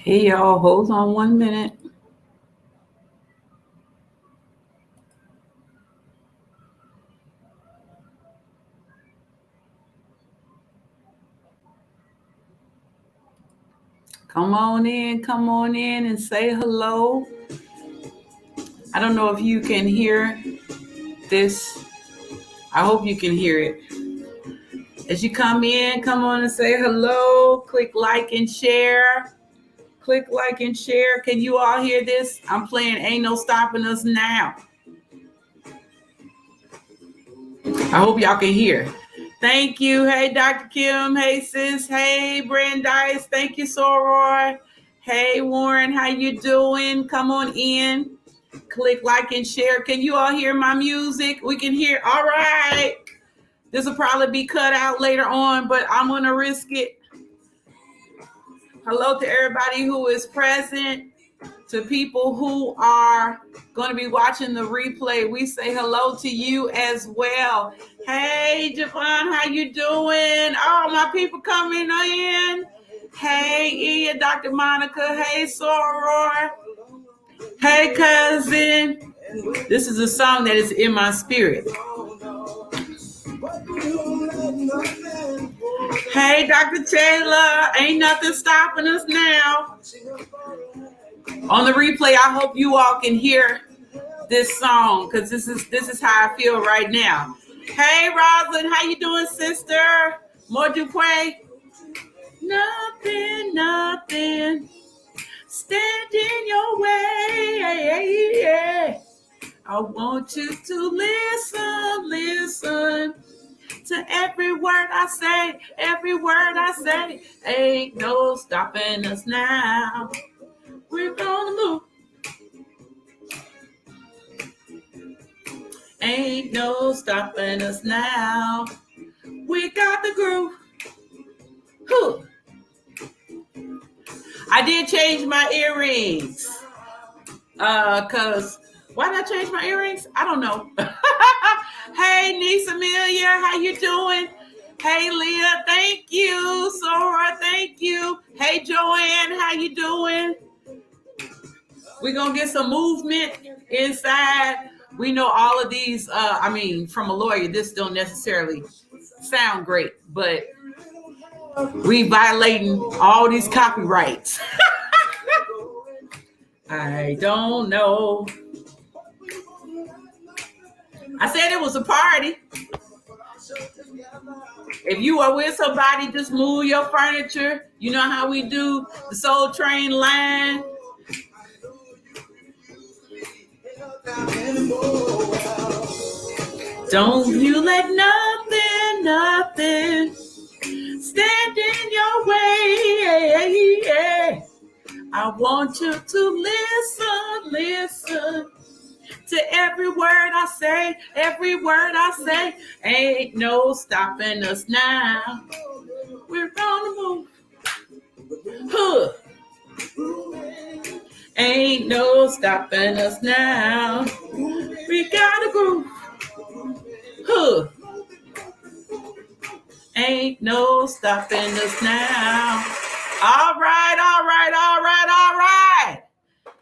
Hey y'all, hold on 1 minute. Come on in and say hello. I don't know if you can hear this. I hope you can hear it. As you come in, come on and say hello. Click like and share. Click like and share. Can you all hear this? I'm playing Ain't No Stopping Us Now. I hope y'all can hear. Thank you. Hey, Dr. Kim. Hey, sis. Hey, Brandeis. Thank you, Soroy. Hey, Warren. How you doing? Come on in. Click like and share. Can you all hear my music? We can hear. All right. This will probably be cut out later on, but I'm going to risk it. Hello to everybody who is present. To people who are going to be watching the replay, we say hello to you as well. Hey, Javon, how you doing? Oh, my people coming in. Hey, Ia, Dr. Monica. Hey, Soror. Hey, cousin. This is a song that is in my spirit. Hey, Dr. Taylor. Ain't nothing stopping us now. On the replay, I hope you all can hear this song because this is how I feel right now. Hey, Rosalind, how you doing, sister? More Dupuy? Nothing stand in your way. I want you to listen to every word I say. Ain't no stopping us now. We're gonna move. Ain't no stopping us now. We got the groove. Whew. I did change my earrings. Cause why did I change my earrings? I don't know. Hey, niece Amelia, how you doing? Hey, Leah, thank you. Sora, thank you. Hey, Joanne, how you doing? We're going to get some movement inside. We know all of these, from a lawyer, this don't necessarily sound great, but we violating all these copyrights. I don't know. I said it was a party. If you are with somebody, just move your furniture. You know how we do the Soul Train line. Don't you let nothing stand in your way. I want you to listen to every word I say. Ain't no stopping us now. We're gonna move. Huh. Ain't no stopping us now. We gotta groove. Huh. Ain't no stopping us now. All right.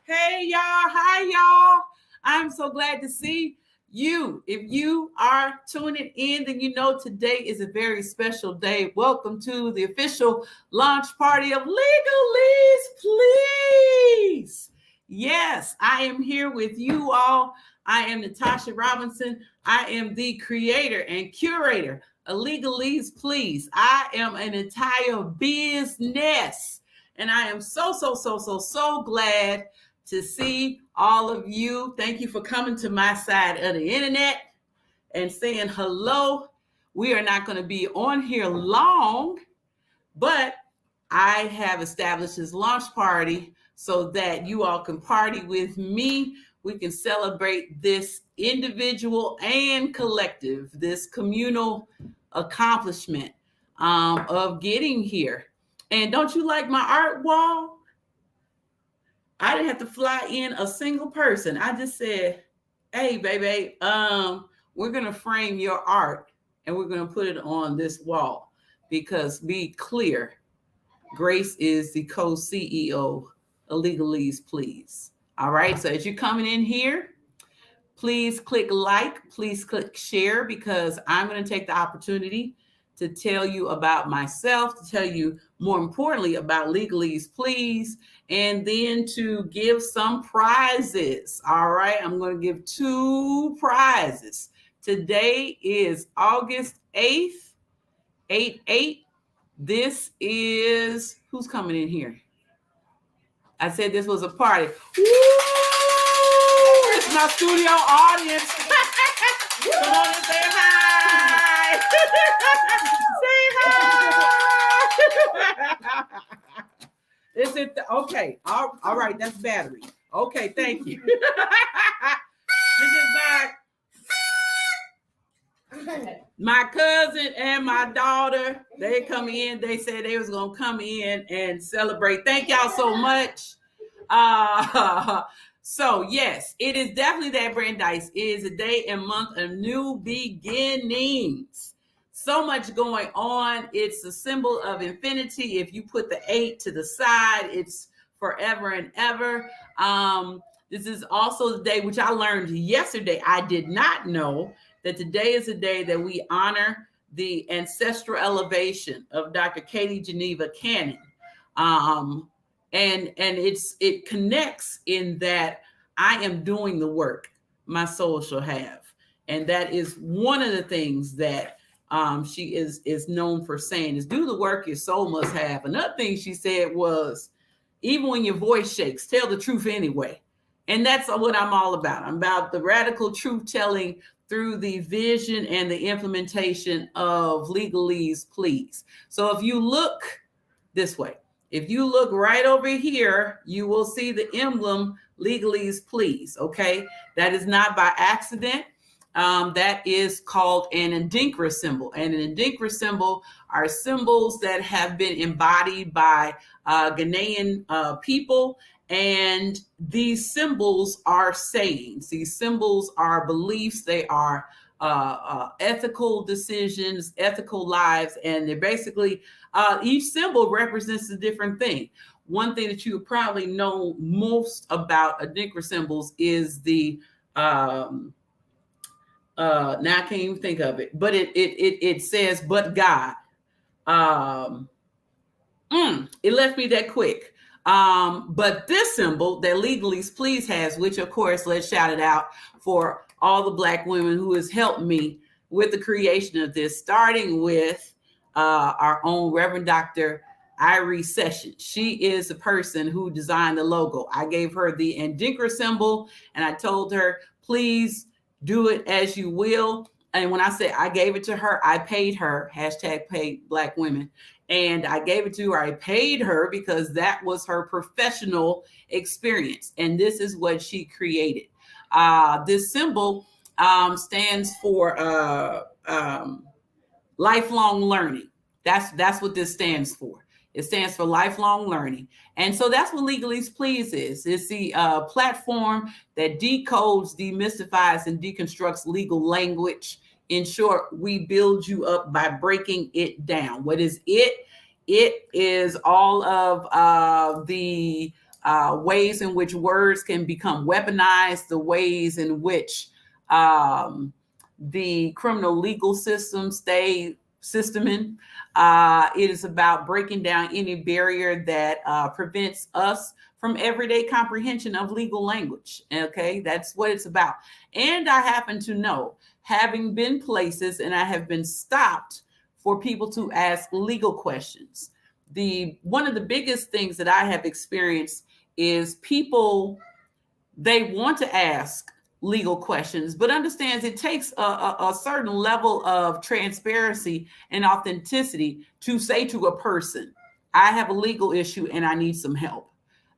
Hey, y'all. Hi, y'all. I'm so glad to see you. If you are tuning in, then you know today is a very special day. Welcome to the official launch party of Legaleaze Please. Yes, I am here with you all. I am Natasha Robinson. I am the creator and curator of Legaleaze Please. I am an entire business, and I am so glad to see all of you. Thank you for coming to my side of the internet and saying hello. We are not going to be on here long, but I have established this launch party so that you all can party with me. We can celebrate this individual and collective, this communal accomplishment of getting here. And don't you like my art wall? I didn't have to fly in a single person. I just said, hey, baby, we're going to frame your art and we're going to put it on this wall because be clear, Grace is the co-CEO a Legaleaze Please. All right. So as you're coming in here, please click like, please click share, because I'm going to take the opportunity to tell you about myself, to tell you more importantly about Legaleaze Please, and then to give some prizes. All right. I'm going to give 2 prizes. Today is August 8th, 8/8. This is, who's coming in here? I said this was a party. Woo! It's my studio audience. Come on and say hi. Say hi. Is it okay? All right, that's battery. Okay, thank you. This is my cousin and my daughter. They come in. They said they was gonna come in and celebrate. Thank y'all so much. So yes, it is definitely that Brandeis. It is a day and month of new beginnings. So much going on. It's a symbol of infinity. If you put the 8 to the side, it's forever and ever. This is also the day which I learned yesterday. I did not know that today is a day that we honor the ancestral elevation of Dr. Katie Geneva Cannon. And it connects in that I am doing the work my soul shall have. And that is one of the things that she is known for saying, is do the work your soul must have. Another thing she said was, even when your voice shakes, tell the truth anyway. And that's what I'm all about. I'm about the radical truth telling through the vision and the implementation of Legaleaze Please. So if you look this way, if you look right over here, you will see the emblem Legaleaze Please, okay? That is not by accident. That is called an Adinkra symbol. And an Adinkra symbol are symbols that have been embodied by Ghanaian people. And these symbols are sayings. These symbols are beliefs. They are ethical decisions, ethical lives. And they're basically, each symbol represents a different thing. One thing that you probably know most about Adinkra symbols is the, now I can't even think of it, but it says, but God. It left me that quick. But this symbol that Legaleaze Please has, which of course, let's shout it out for all the Black women who has helped me with the creation of this, starting with our own Reverend Dr. Irie Sessions. She is the person who designed the logo. I gave her the Adinkra symbol and I told her, please do it as you will. And when I say I gave it to her, I paid her, hashtag paid Black women. And I gave it to her. I paid her because that was her professional experience. And this is what she created. This symbol stands for lifelong learning. That's what this stands for. It stands for lifelong learning. And so that's what Legaleaze Please is. It's the platform that decodes, demystifies, and deconstructs legal language. In short, we build you up by breaking it down. What is it? It is all of the ways in which words can become weaponized, the ways in which the criminal legal system stay systeming. It is about breaking down any barrier that prevents us from everyday comprehension of legal language. Okay, that's what it's about. And I happen to know, having been places and I have been stopped for people to ask legal questions. One of the biggest things that I have experienced is people, they want to ask legal questions, but understands it takes a certain level of transparency and authenticity to say to a person, I have a legal issue and I need some help.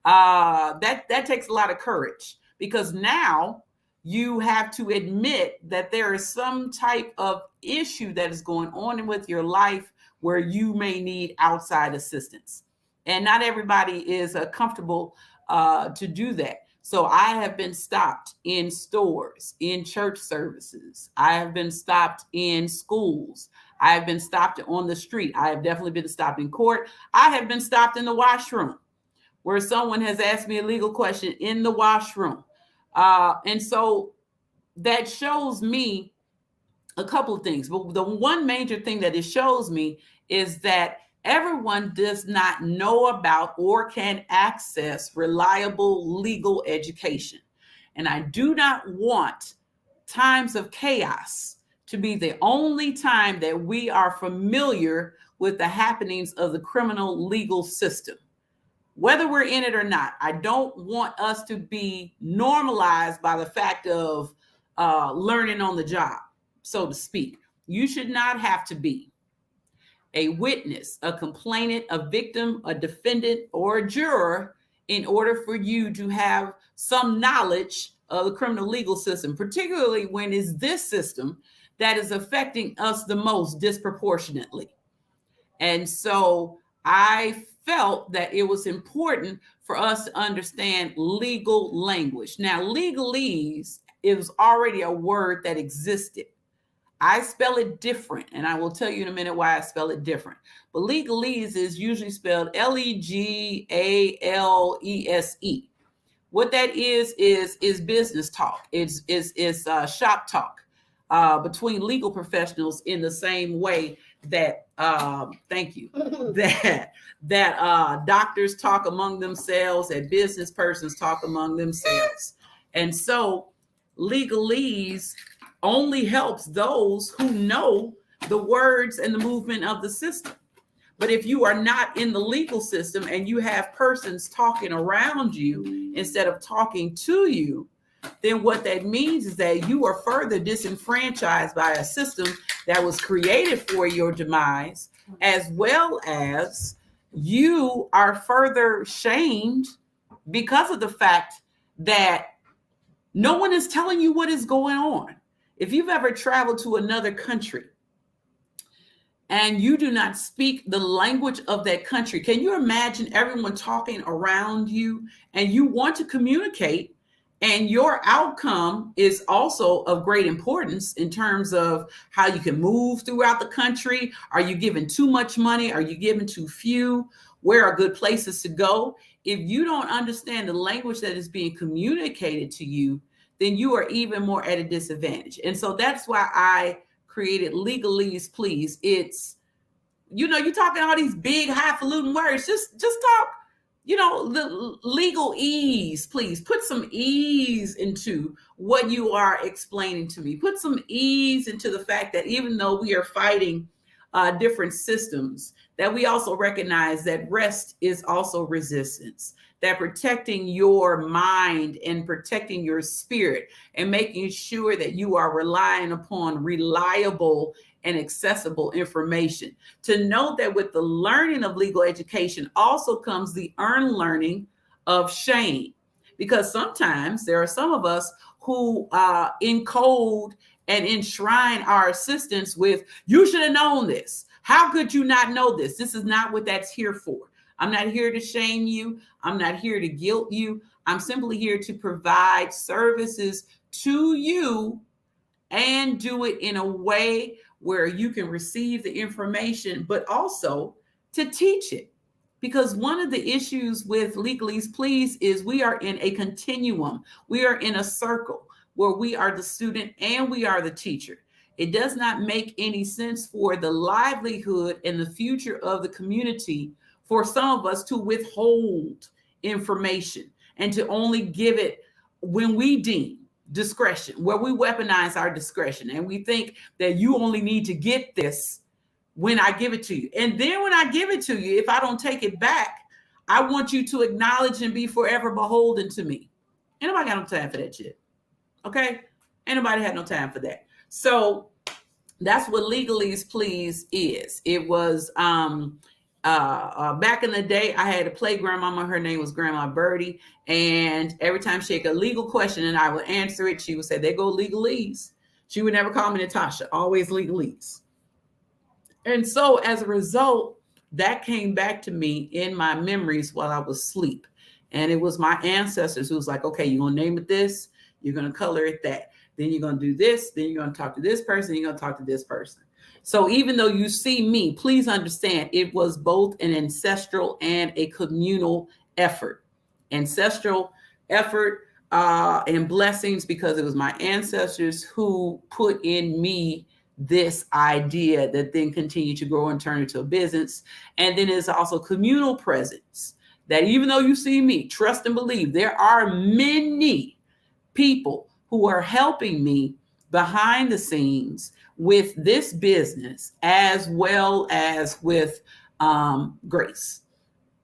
That takes a lot of courage, because now you have to admit that there is some type of issue that is going on with your life where you may need outside assistance. And not everybody is comfortable to do that. So I have been stopped in stores, in church services. I have been stopped in schools. I have been stopped on the street. I have definitely been stopped in court. I have been stopped in the washroom where someone has asked me a legal question in the washroom. And so that shows me a couple of things. But the one major thing that it shows me is that everyone does not know about or can access reliable legal education. And I do not want times of chaos to be the only time that we are familiar with the happenings of the criminal legal system. Whether we're in it or not, I don't want us to be normalized by the fact of learning on the job, so to speak. You should not have to be a witness, a complainant, a victim, a defendant, or a juror in order for you to have some knowledge of the criminal legal system, particularly when it's this system that is affecting us the most disproportionately. And so I felt that it was important for us to understand legal language. Now, legalese is already a word that existed. I spell it different, and I will tell you in a minute why I spell it different. But legalese is usually spelled Legalease. What that is business talk. It's shop talk between legal professionals in the same way that thank you that doctors talk among themselves, that business persons talk among themselves. And so legalese only helps those who know the words and the movement of the system. But if you are not in the legal system and you have persons talking around you instead of talking to you, then what that means is that you are further disenfranchised by a system that was created for your demise, as well as you are further shamed because of the fact that no one is telling you what is going on. If you've ever traveled to another country and you do not speak the language of that country, can you imagine everyone talking around you and you want to communicate, and your outcome is also of great importance in terms of how you can move throughout the country? Are you giving too much money? Are you giving too few? Where are good places to go? If you don't understand the language that is being communicated to you, then you are even more at a disadvantage. And so that's why I created Legaleaze Please. It's, you're talking all these big highfalutin words. Just talk, the legal ease, please. Put some ease into what you are explaining to me. Put some ease into the fact that even though we are fighting different systems, that we also recognize that rest is also resistance, that protecting your mind and protecting your spirit and making sure that you are relying upon reliable and accessible information. To know that with the learning of legal education also comes the unlearning of shame, because sometimes there are some of us who encode and enshrine our assistance with, you should have known this. How could you not know this? This is not what that's here for. I'm not here to shame you. I'm not here to guilt you. I'm simply here to provide services to you and do it in a way where you can receive the information, but also to teach it. Because one of the issues with Legaleaze Please is we are in a continuum. We are in a circle where we are the student and we are the teacher. It does not make any sense for the livelihood and the future of the community for some of us to withhold information and to only give it when we deem discretion, where we weaponize our discretion and we think that you only need to get this when I give it to you. And then when I give it to you, if I don't take it back, I want you to acknowledge and be forever beholden to me. Ain't nobody got no time for that shit. Okay? Ain't nobody had no time for that. So that's what Legaleaze Please is. It was back in the day, I had a play grandmama. Her name was Grandma Birdie. And every time she had a legal question and I would answer it, she would say, there go Legaleaze. She would never call me Natasha, always Legaleaze. And so as a result, that came back to me in my memories while I was asleep. And it was my ancestors who was like, okay, you're going to name it this. You're going to color it that. Then you're going to do this. Then you're going to talk to this person. You're going to talk to this person. So even though you see me, please understand it was both an ancestral and a communal effort, ancestral effort, and blessings, because it was my ancestors who put in me this idea that then continued to grow and turn into a business. And then there's also communal presence, that even though you see me, trust and believe, there are many people who are helping me behind the scenes with this business, as well as with grace.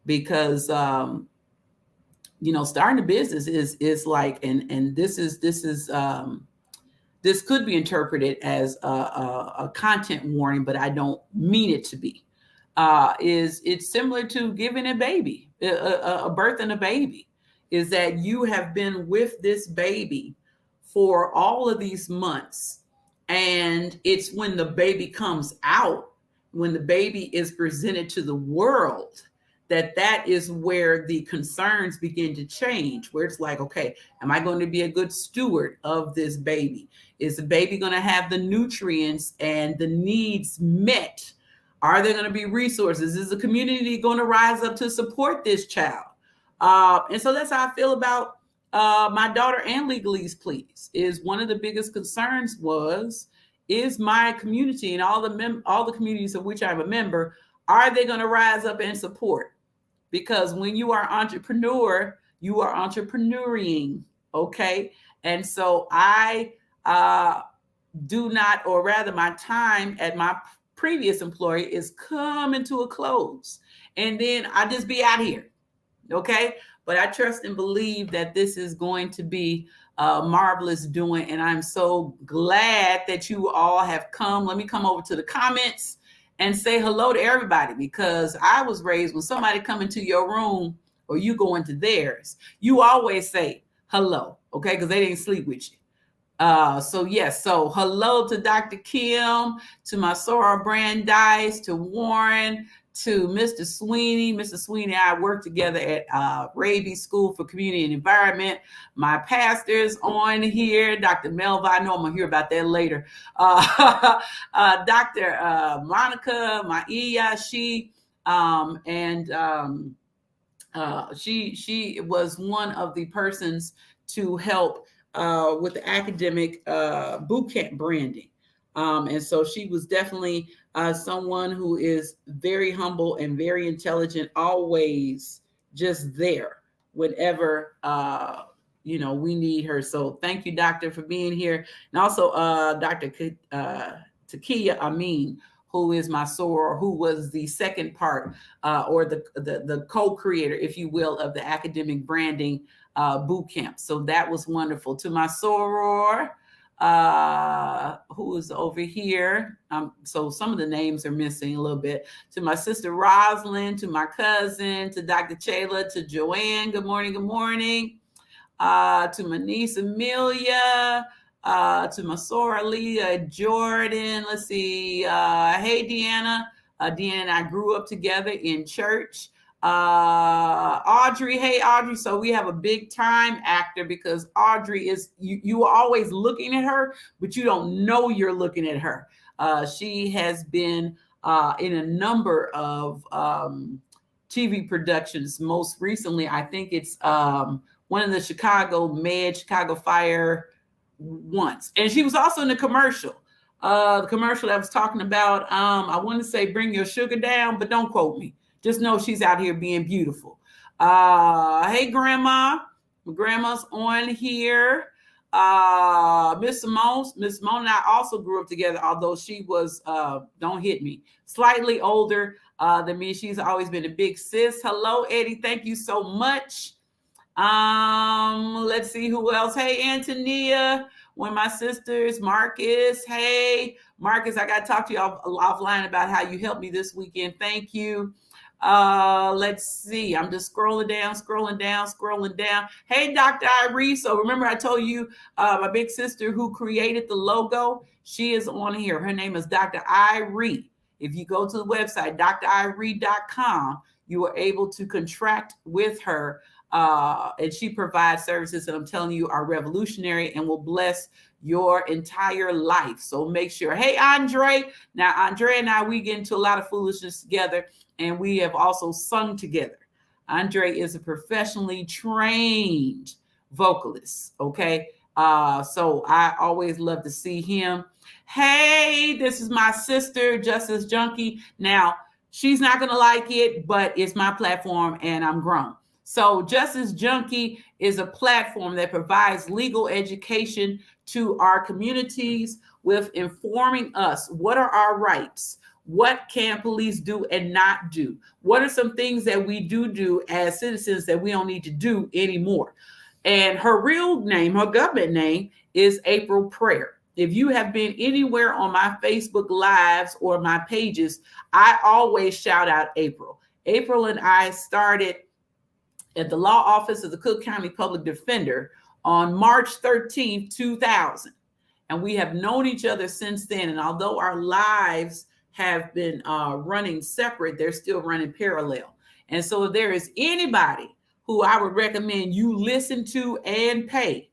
Because starting a business is like, and this could be interpreted as a content warning, but I don't mean it to be. It's similar to giving a baby, a birth and a baby, is that you have been with this baby for all of these months. And it's when the baby comes out, when the baby is presented to the world, that is where the concerns begin to change, where it's like, okay, am I going to be a good steward of this baby? Is the baby going to have the nutrients and the needs met? Are there going to be resources? Is the community going to rise up to support this child? And so that's how I feel about my daughter and Legaleaze Please. Is one of the biggest concerns is my community and all the communities of which I'm a member, are they going to rise up and support? Because when you are entrepreneur, you are entrepreneuring, okay? And so I do not, or rather my time at my previous employer is coming to a close. And then I just be out here, okay? But I trust and believe that this is going to be marvelous doing. And I'm so glad that you all have come. Let me come over to the comments and say hello to everybody, because I was raised when somebody come into your room or you go into theirs, you always say hello, okay? Because they didn't sleep with you. So hello to Dr. Kim, to my Sora Brandeis, to Warren, to Mr. Sweeney. Mr. Sweeney and I work together at Raby School for Community and Environment. My pastor's on here, Dr. Melva. I know I'm gonna hear about that later. Dr. Monica Maia, she was one of the persons to help with the academic boot camp branding. And so she was definitely someone who is very humble and very intelligent, always just there whenever, we need her. So thank you, Doctor, for being here. And also Dr. Takia Amin, who is my soror, who was the second part or the co-creator, if you will, of the academic branding boot camp. So that was wonderful. To my soror, who is over here. So some of the names are missing a little bit. To my sister Rosalind, to my cousin, to Dr. Chayla, to Joanne, good morning, good morning. To my niece Amelia, to my soror Leah, Jordan, let's see. Hey, Deanna. Deanna and I grew up together in church. Audrey, hey Audrey. So we have a big time actor, because Audrey is you are always looking at her, but you don't know you're looking at her. She has been in a number of TV productions. Most recently, I think it's one of the Chicago Fire once, and she was also in the commercial. The commercial that I was talking about. I want to say "Bring Your Sugar Down," but don't quote me. Just know she's out here being beautiful. Hey, Grandma. My grandma's on here. Miss Simone and I also grew up together, although she was, don't hit me, slightly older than me. She's always been a big sis. Hello, Eddie. Thank you so much. Let's see who else. Hey, Antonia. One of my sisters, Marcus. Hey, Marcus, I got to talk to you offline about how you helped me this weekend. Thank you. Let's see. I'm just scrolling down. Hey, Dr. Irie. So remember I told you my big sister who created the logo, she is on here. Her name is Dr. Irie. If you go to the website, dririe.com, you are able to contract with her. And she provides services that I'm telling you are revolutionary and will bless your entire life. So make sure. Hey, Andre. Now, Andre and I, we get into a lot of foolishness together, and we have also sung together. Andre is a professionally trained vocalist. Okay. So I always love to see him. Hey, this is my sister, Justice Junkie. Now, she's not going to like it, but it's my platform and I'm grown. So Justice Junkie is a platform that provides legal education to our communities with informing us what are our rights, what can police do and not do, what are some things that we do as citizens that we don't need to do anymore. And her real name, her government name, is April Prayer. If you have been anywhere on my Facebook lives or my pages, I always shout out April. April and I started at the law office of the Cook County Public Defender on March 13th, 2000. And we have known each other since then. And although our lives have been running separate, they're still running parallel. And so if there is anybody who I would recommend you listen to and pay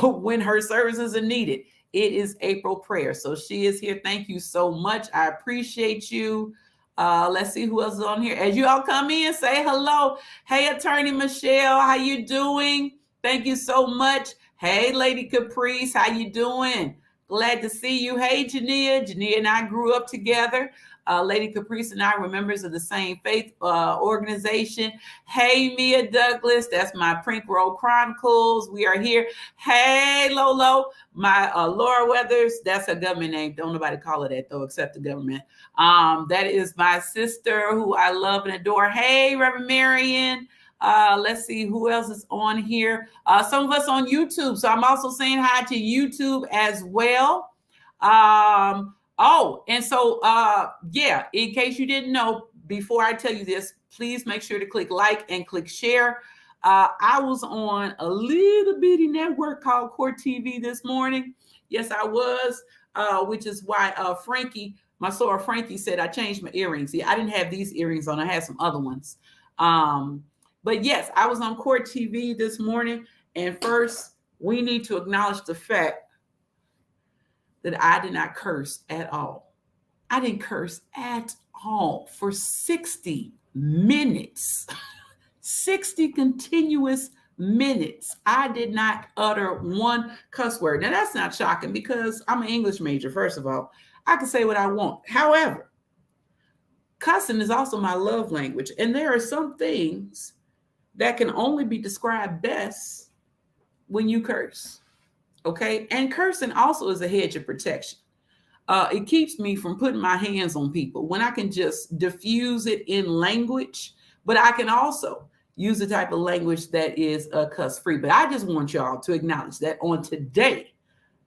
when her services are needed, it is April Prayer. So she is here. Thank you so much. I appreciate you. Let's see who else is on here. As you all come in, say hello. Hey, Attorney Michelle, how you doing? Thank you so much. Hey, Lady Caprice, how you doing? Glad to see you. Hey, Jania. Jania and I grew up together. Lady Caprice and I were members of the same faith organization. Hey, Mia Douglas, that's my Prink Roll Chronicles. We are here. Hey, Lolo, my Laura Weathers, that's her government name. Don't nobody call her that, though, except the government. That is my sister who I love and adore. Hey, Reverend Marion. Let's see who else is on here. Some of us on YouTube. So I'm also saying hi to YouTube as well. And so, yeah, in case you didn't know, before I tell you this, please make sure to click like and click share. I was on a little bitty network called Court TV this morning. Yes, I was, which is why Frankie, my soror Frankie, said I changed my earrings. See, I didn't have these earrings on. I had some other ones. But yes, I was on Court TV this morning. And first, we need to acknowledge the fact that I did not curse at all. I didn't curse at all for 60 minutes, 60 continuous minutes. I did not utter one cuss word. Now, that's not shocking because I'm an English major, first of all. I can say what I want. However, cussing is also my love language. And there are some things that can only be described best when you curse. Okay. And cursing also is a hedge of protection. It keeps me from putting my hands on people when I can just diffuse it in language, but I can also use the type of language that is cuss free. But I just want y'all to acknowledge that on today,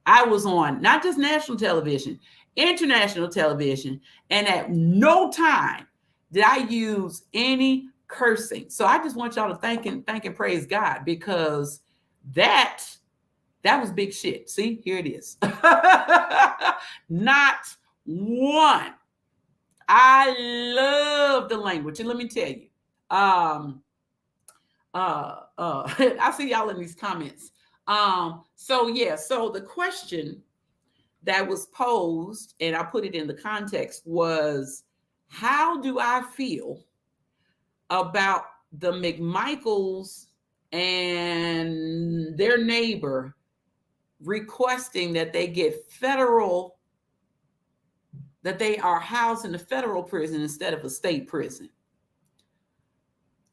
I was on not just national television, international television, and at no time did I use any cursing. So I just want y'all to thank and praise God, because that was big shit. See, here it is. Not one. I love the language. And let me tell you, I see y'all in these comments. So the question that was posed, and I put it in the context, was, how do I feel about the McMichaels and their neighbor requesting that they get that they are housed in a federal prison instead of a state prison?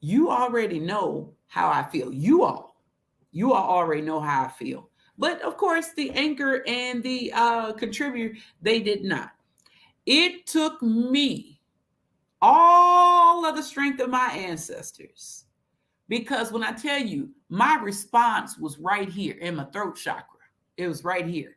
You already know how I feel. You all already know how I feel. But of course, the anchor and the contributor, they did not. It took me all of the strength of my ancestors, because when I tell you, my response was right here in my throat chakra. It was right here,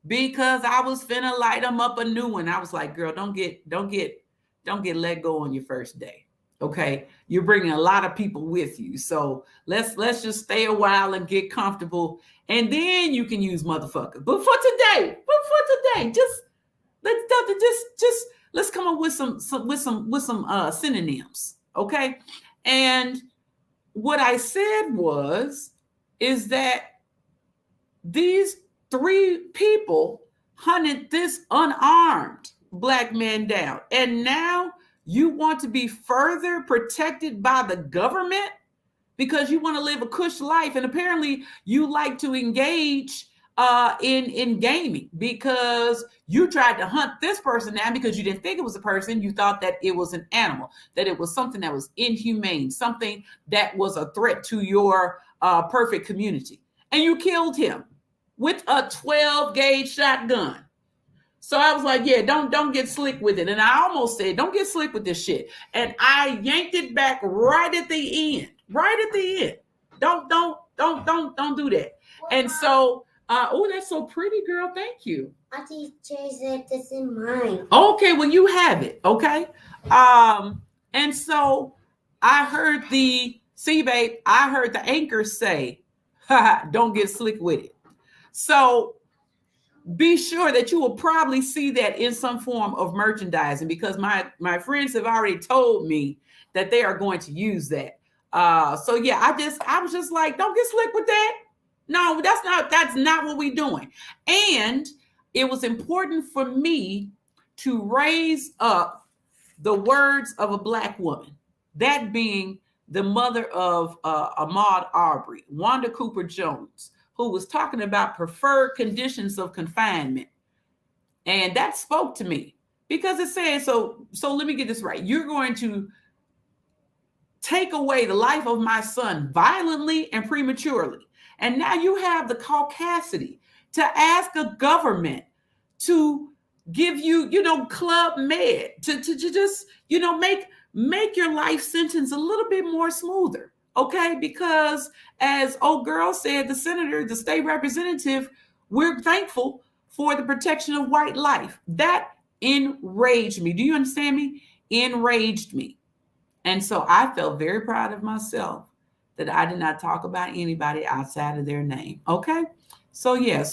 because I was finna light them up a new one. I was like, girl, don't get let go on your first day. Okay. You're bringing a lot of people with you. So let's just stay a while and get comfortable. And then you can use motherfucker. But for today, just let's come up with some synonyms. Okay. And what I said is that these 3 people hunted this unarmed Black man down. And now You want to be further protected by the government because you want to live a cush life. And apparently you like to engage in gaming because you tried to hunt this person down because you didn't think it was a person. You thought that it was an animal, that it was something that was inhumane, something that was a threat to your perfect community. And you killed him with a 12 gauge shotgun. So I was like, yeah, don't get slick with it. And I almost said, don't get slick with this shit. And I yanked it back right at the end. Right at the end. Don't do that. And so, oh, that's so pretty, girl. Thank you. I teacher said this in mine. Okay, well, you have it. Okay. And so I heard I heard the anchor say, don't get slick with it. So be sure that you will probably see that in some form of merchandising because my friends have already told me that they are going to use that. So yeah, I was just like, don't get slick with that. No, that's not what we're doing. And it was important for me to raise up the words of a Black woman, that being the mother of Ahmaud Arbery, Wanda Cooper Jones, who was talking about preferred conditions of confinement. And that spoke to me because it said, so let me get this right. You're going to take away the life of my son violently and prematurely. And now you have the caucasity to ask a government to give you, Club Med, to just, make your life sentence a little bit more smoother. Okay, because as old girl said, the senator, the state representative, we're thankful for the protection of white life. That enraged me. Do you understand me? Enraged me. And so I felt very proud of myself that I did not talk about anybody outside of their name. Okay, so yeah,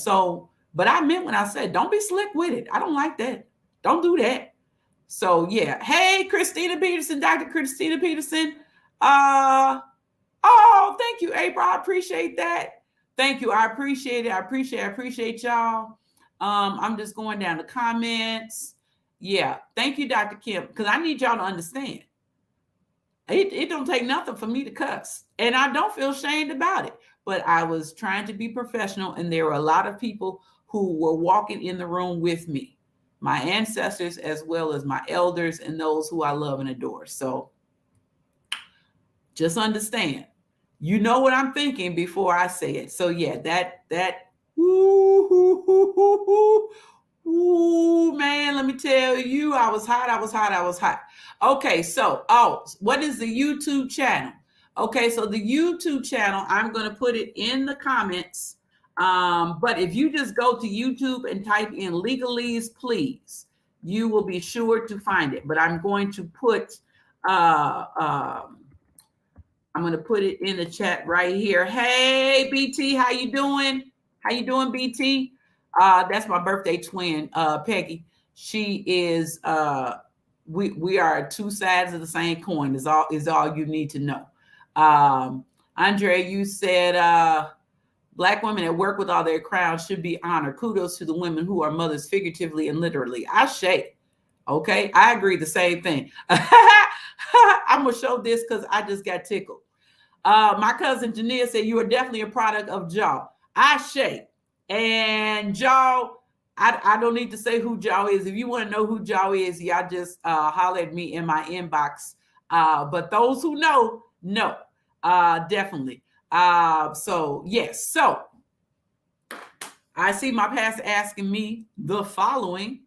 but I meant when I said, don't be slick with it. I don't like that. Don't do that. So yeah, hey, Christina Peterson, Dr. Christina Peterson. Oh, thank you, April. I appreciate that. Thank you. I appreciate it. I appreciate y'all. I'm just going down the comments. Yeah. Thank you, Dr. Kim, because I need y'all to understand. It don't take nothing for me to cuss. And I don't feel ashamed about it. But I was trying to be professional, and there were a lot of people who were walking in the room with me, my ancestors as well as my elders and those who I love and adore. So just understand, you know what I'm thinking before I say it. So yeah, ooh, man, let me tell you, I was hot. Okay, so, what is the YouTube channel? Okay, so the YouTube channel, I'm going to put it in the comments. But if you just go to YouTube and type in Legaleaze Please, you will be sure to find it. But I'm going to put it in the chat right here. Hey, BT, how you doing? How you doing, BT? That's my birthday twin, Peggy. She is. We are two sides of the same coin. Is all you need to know. Andre, you said Black women that work with all their crowns should be honored. Kudos to the women who are mothers figuratively and literally. Ashe. Okay, I agree. The same thing. I'm gonna show this because I just got tickled. My cousin Janelle said you are definitely a product of Jaw. Ashe. And Jaw, I don't need to say who Jaw is. If you want to know who Jaw is, y'all just holler at me in my inbox. But those who know, definitely. So yes. So I see my pastor asking me the following,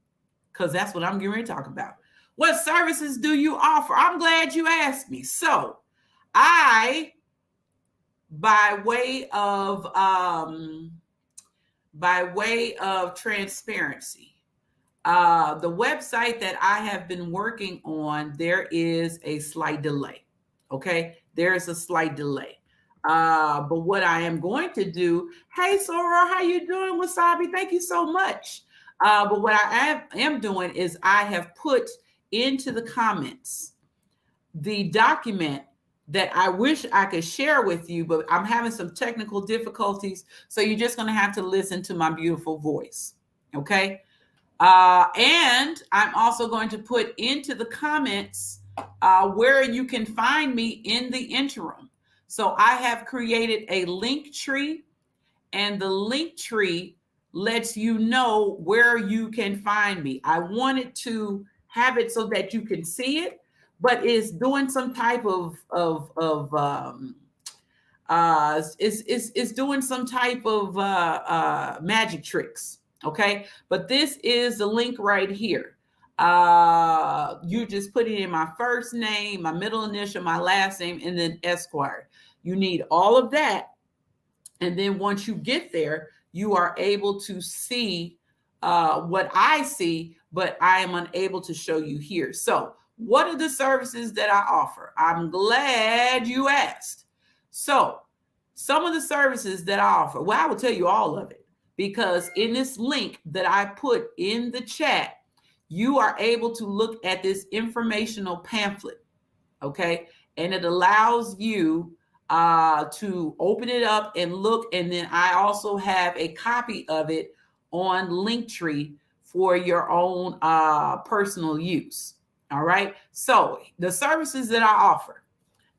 because that's what I'm getting ready to talk about. What services do you offer? I'm glad you asked me. So I, by way of transparency, the website that I have been working on, there is a slight delay. Okay, there is a slight delay. But what I am going to do, hey Sora, how you doing, Wasabi? Thank you so much. But what I am doing is I have put into the comments the document that I wish I could share with you, but I'm having some technical difficulties. So you're just going to have to listen to my beautiful voice. Okay. And I'm also going to put into the comments where you can find me in the interim. So I have created a link tree, and the link tree lets you know where you can find me. I wanted to have it so that you can see it, but it's doing some type of is doing some type of magic tricks. Okay, but this is the link right here. You just put it in my first name, my middle initial, my last name, and then Esquire. You need all of that, and then once you get there, you are able to see what I see, but I am unable to show you here. So what are the services that I offer? I'm glad you asked. So some of the services that I offer, well, I will tell you all of it, because in this link that I put in the chat, you are able to look at this informational pamphlet, okay? And it allows you to open it up and look. And then I also have a copy of it on Linktree for your own personal use. All right. So the services that I offer,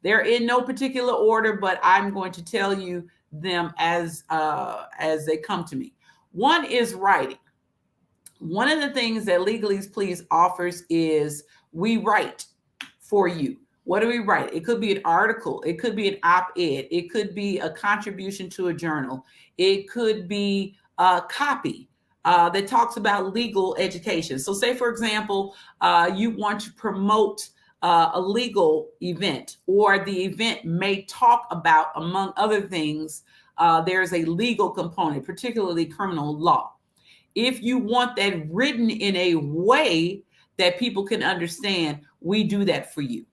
they're in no particular order, but I'm going to tell you them as they come to me. One is writing. One of the things that Legaleaze Please offers is we write for you. What do we write? It could be an article. It could be an op-ed. It could be a contribution to a journal. It could be a copy that talks about legal education. So say, for example, you want to promote a legal event, or the event may talk about, among other things, there's a legal component, particularly criminal law. If you want that written in a way that people can understand, we do that for you.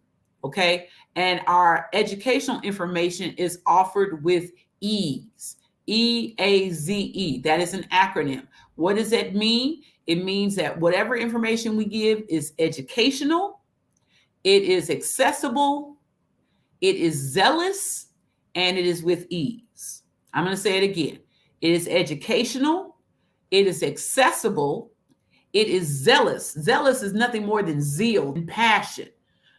Okay. And our educational information is offered with EAZE, EAZE. That is an acronym. What does that mean? It means that whatever information we give is educational, it is accessible, it is zealous, and it is with ease. I'm going to say it again. It is educational, it is accessible, it is zealous. Zealous is nothing more than zeal and passion.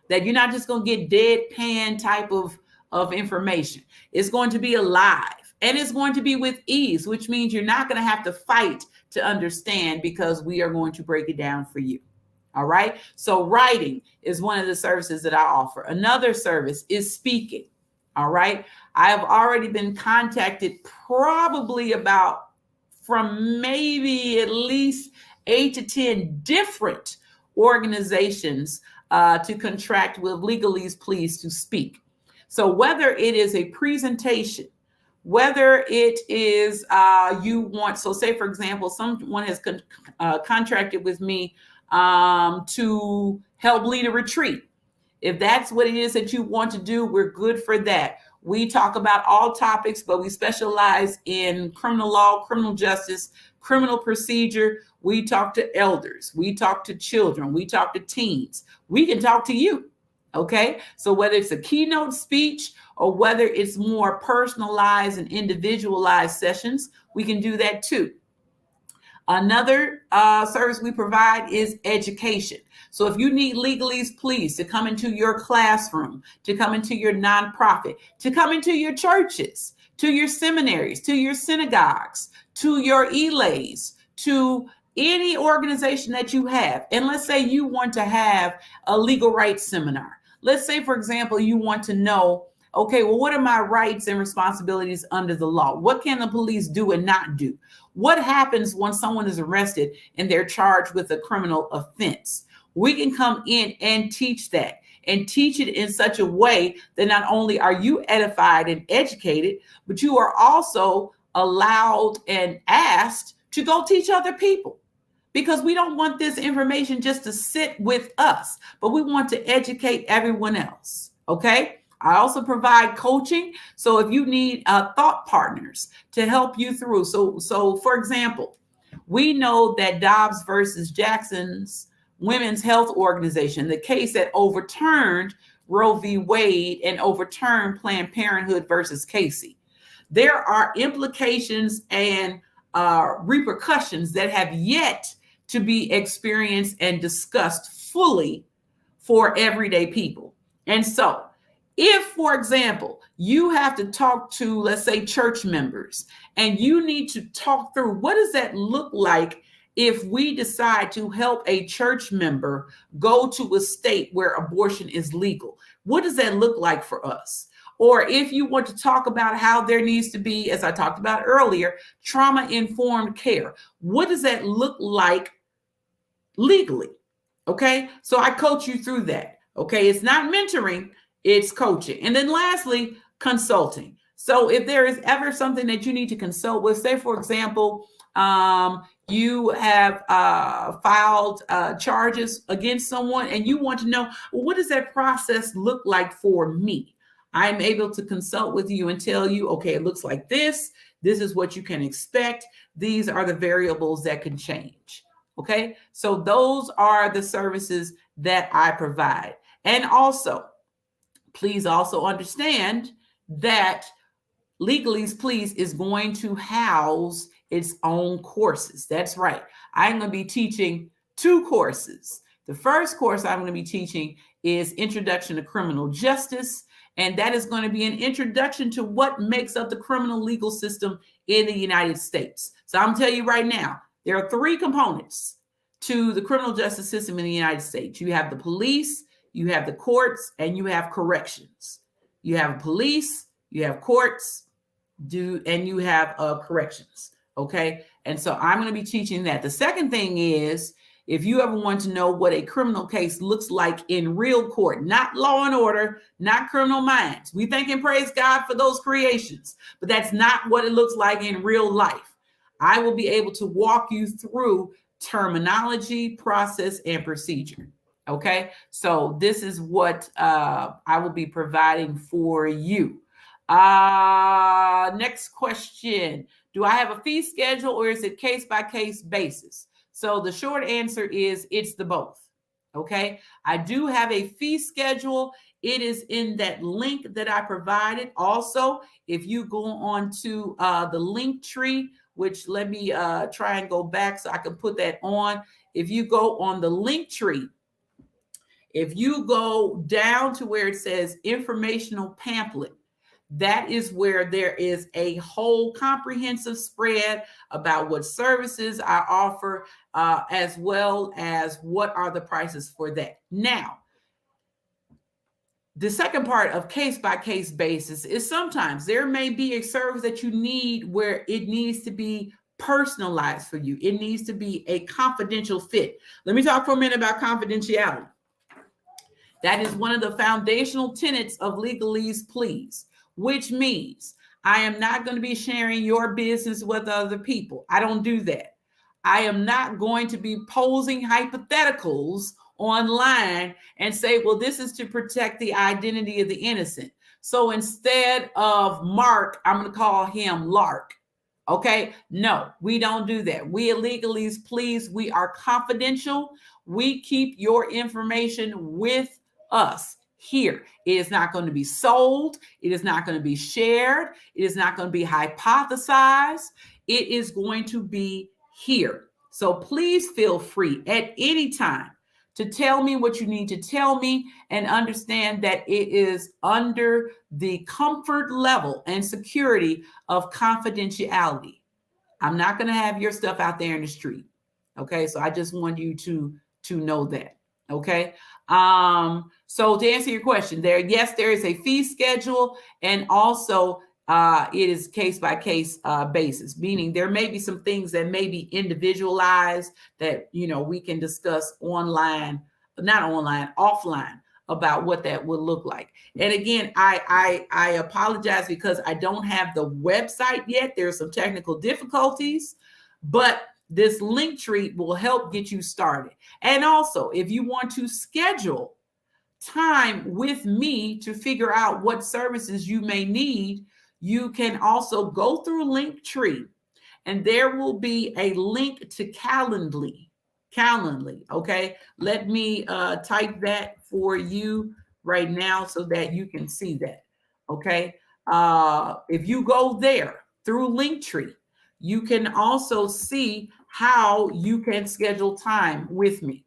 That you're not just going to get deadpan type of information. It's going to be alive, and it's going to be with ease, which means you're not going to have to fight to understand, because we are going to break it down for you. All right. So writing is one of the services that I offer. Another service is speaking. All right. I have already been contacted probably from maybe at least 8 to 10 different organizations to contract with Legaleaze Please to speak. So whether it is a presentation, whether it is so say, for example, someone has contracted with me to help lead a retreat. If that's what it is that you want to do, we're good for that. We talk about all topics, but we specialize in criminal law, criminal justice, criminal procedure. We talk to elders. We talk to children. We talk to teens. We can talk to you. Okay. So whether it's a keynote speech or whether it's more personalized and individualized sessions, we can do that too. Another service we provide is education. So if you need Legaleaze Please to come into your classroom, to come into your nonprofit, to come into your churches, to your seminaries, to your synagogues, to your elays, to any organization that you have. And let's say you want to have a legal rights seminar. Let's say, for example, you want to know, okay, well, what are my rights and responsibilities under the law? What can the police do and not do? What happens when someone is arrested and they're charged with a criminal offense? We can come in and teach that, and teach it in such a way that not only are you edified and educated, but you are also allowed and asked to go teach other people. Because we don't want this information just to sit with us, but we want to educate everyone else. Okay. I also provide coaching. So if you need thought partners to help you through. So for example, we know that Dobbs versus Jackson's Women's Health Organization, the case that overturned Roe v. Wade and overturned Planned Parenthood versus Casey, there are implications and repercussions that have yet to be experienced and discussed fully for everyday people. And so, if, for example, you have to talk to, let's say, church members, and you need to talk through what does that look like if we decide to help a church member go to a state where abortion is legal? What does that look like for us? Or if you want to talk about how there needs to be, as I talked about earlier, trauma-informed care, what does that look like legally? Okay, so I coach you through that. Okay, it's not mentoring, it's coaching. And then lastly, consulting. So if there is ever something that you need to consult with, say, for example, you have filed charges against someone and you want to know, well, what does that process look like for me? I'm able to consult with you and tell you, okay, it looks like this. This is what you can expect. These are the variables that can change. Okay, so those are the services that I provide. And also, please also understand that Legaleaze Please is going to house its own courses. That's right. I'm going to be teaching 2 courses. The first course I'm going to be teaching is Introduction to Criminal Justice, and that is going to be an introduction to what makes up the criminal legal system in the United States. So I'm telling you right now, there are 3 components to the criminal justice system in the United States. You have the police, you have the courts, and you have corrections. You have police, you have courts, and you have corrections. Okay, and so I'm going to be teaching that. The second thing is, if you ever want to know what a criminal case looks like in real court, not Law and Order, not Criminal Minds. We thank and praise God for those creations, but that's not what it looks like in real life. I will be able to walk you through terminology, process, and procedure. Okay, so this is what I will be providing for you. Next question. Do I have a fee schedule or is it case-by-case basis? So the short answer is it's the both. Okay, I do have a fee schedule. It is in that link that I provided. Also, if you go on to the link tree, which let me try and go back so I can put that on. If you go on the link tree, if you go down to where it says informational pamphlet, that is where there is a whole comprehensive spread about what services I offer, as well as what are the prices for that. Now, the second part of case-by-case basis is sometimes there may be a service that you need where it needs to be personalized for you. It needs to be a confidential fit. Let me talk for a minute about confidentiality. That is one of the foundational tenets of Legaleaze Please, which means I am not going to be sharing your business with other people. I don't do that. I am not going to be posing hypotheticals online and say, well, this is to protect the identity of the innocent. So instead of Mark, I'm going to call him Lark. Okay, no, we don't do that. We at Legaleaze Please, we are confidential. We keep your information with us here. It is not going to be sold. It is not going to be shared. It is not going to be hypothesized. It is going to be here. So please feel free at any time to tell me what you need to tell me and understand that it is under the comfort level and security of confidentiality. I'm not going to have your stuff out there in the street. Okay, so I just want you to know that. Okay, so to answer your question there, yes, there is a fee schedule, and also it is case-by-case basis, meaning there may be some things that may be individualized that, you know, we can discuss offline about what that would look like. And again, I apologize because I don't have the website yet. There are some technical difficulties, but this link tree will help get you started. And also, if you want to schedule time with me to figure out what services you may need, you can also go through Linktree, and there will be a link to Calendly. Okay, let me type that for you right now so that you can see that. Okay, if you go there through Linktree, you can also see how you can schedule time with me.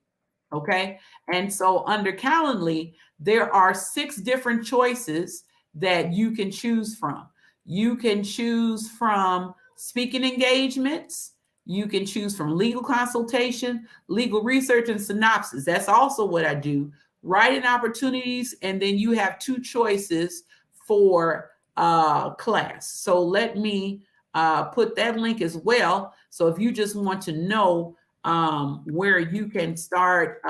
Okay. And so under Calendly, there are 6 different choices that you can choose from. You can choose from speaking engagements. You can choose from legal consultation, legal research, and synopsis. That's also what I do. Writing opportunities. And then you have 2 choices for class. So let me put that link as well. So if you just want to know where you can start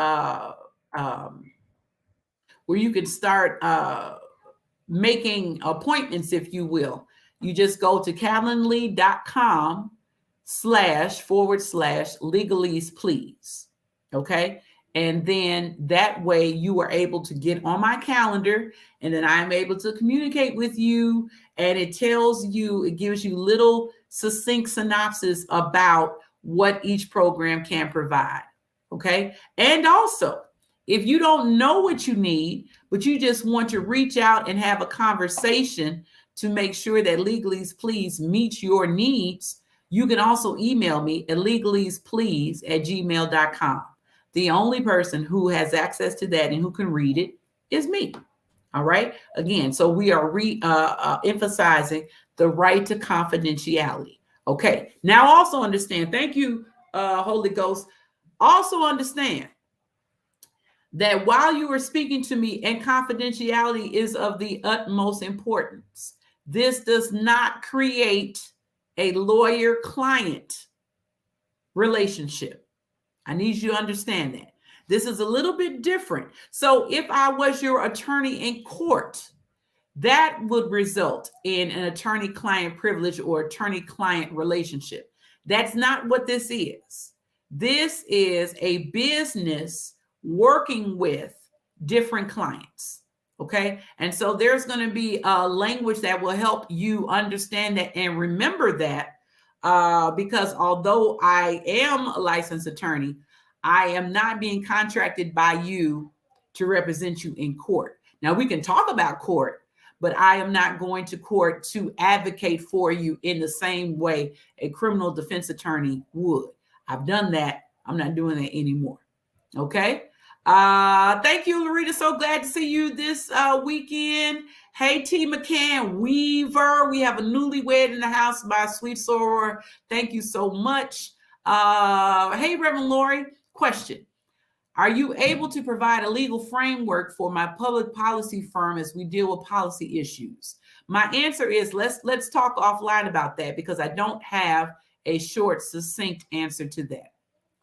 making appointments, if you will, you just go to calendly.com//Legaleaze Please. Okay. And then that way you are able to get on my calendar, and then I'm able to communicate with you. And it tells you, it gives you little succinct synopsis about what each program can provide. Okay. And also, if you don't know what you need, but you just want to reach out and have a conversation to make sure that Legaleaze Please meets your needs, you can also email me at legaleazeplease@gmail.com. The only person who has access to that and who can read it is me. All right. Again, so we are emphasizing the right to confidentiality. Okay. Now also understand, thank you, Holy Ghost. Also understand that while you are speaking to me, and confidentiality is of the utmost importance, this does not create a lawyer-client relationship. I need you to understand that. This is a little bit different. So if I was your attorney in court, that would result in an attorney-client privilege or attorney-client relationship. That's not what this is. This is a business working with different clients. Okay. And so there's going to be a language that will help you understand that and remember that, because although I am a licensed attorney, I am not being contracted by you to represent you in court. Now we can talk about court, but I am not going to court to advocate for you in the same way a criminal defense attorney would. I've done that. I'm not doing that anymore. Okay. Thank you, Larita. So glad to see you this weekend. Hey, T. McCann Weaver. We have a newlywed in the house by Sweet Soror. Thank you so much. Hey, Reverend Lori. Question. Are you able to provide a legal framework for my public policy firm as we deal with policy issues? My answer is let's talk offline about that, because I don't have a short, succinct answer to that.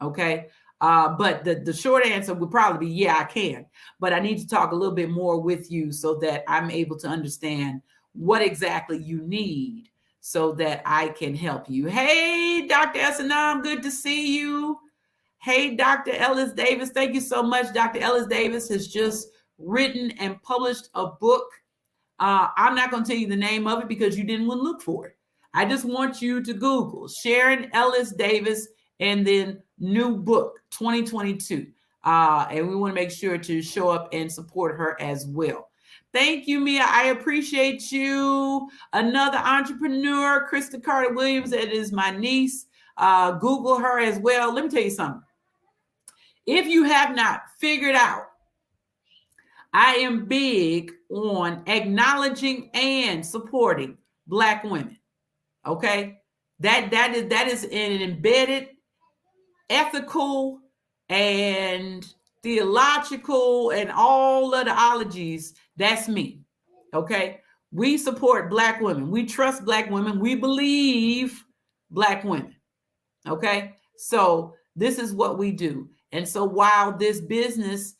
Okay. But the short answer would probably be, yeah, I can. But I need to talk a little bit more with you so that I'm able to understand what exactly you need so that I can help you. Hey, Dr. Esanam, good to see you. Hey, Dr. Ellis Davis, thank you so much. Dr. Ellis Davis has just written and published a book. I'm not going to tell you the name of it because you didn't want to look for it. I just want you to Google Sharon Ellis Davis and then new book 2022. And we want to make sure to show up and support her as well. Thank you, Mia. I appreciate you. Another entrepreneur, Krista Carter Williams, that is my niece. Google her as well. Let me tell you something. If you have not figured out, I am big on acknowledging and supporting Black women. Okay, that is an embedded ethical and theological and all of the ologies. That's me. Okay, we support Black women. We trust Black women. We believe Black women. Okay, so this is what we do. And so while this business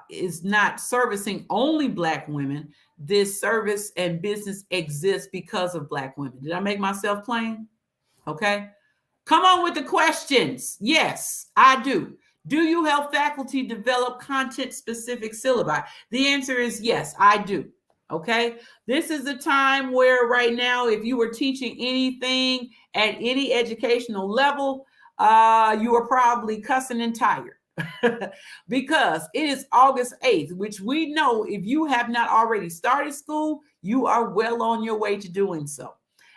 is not servicing only Black women, this service and business exists because of Black women. Did I make myself plain? Okay. Come on with the questions. Yes, I do. Do you help faculty develop content-specific syllabi? The answer is yes, I do. Okay. This is the time where right now, if you were teaching anything at any educational level, you are probably cussing and tired because it is August 8th, which we know if you have not already started school, you are well on your way to doing so.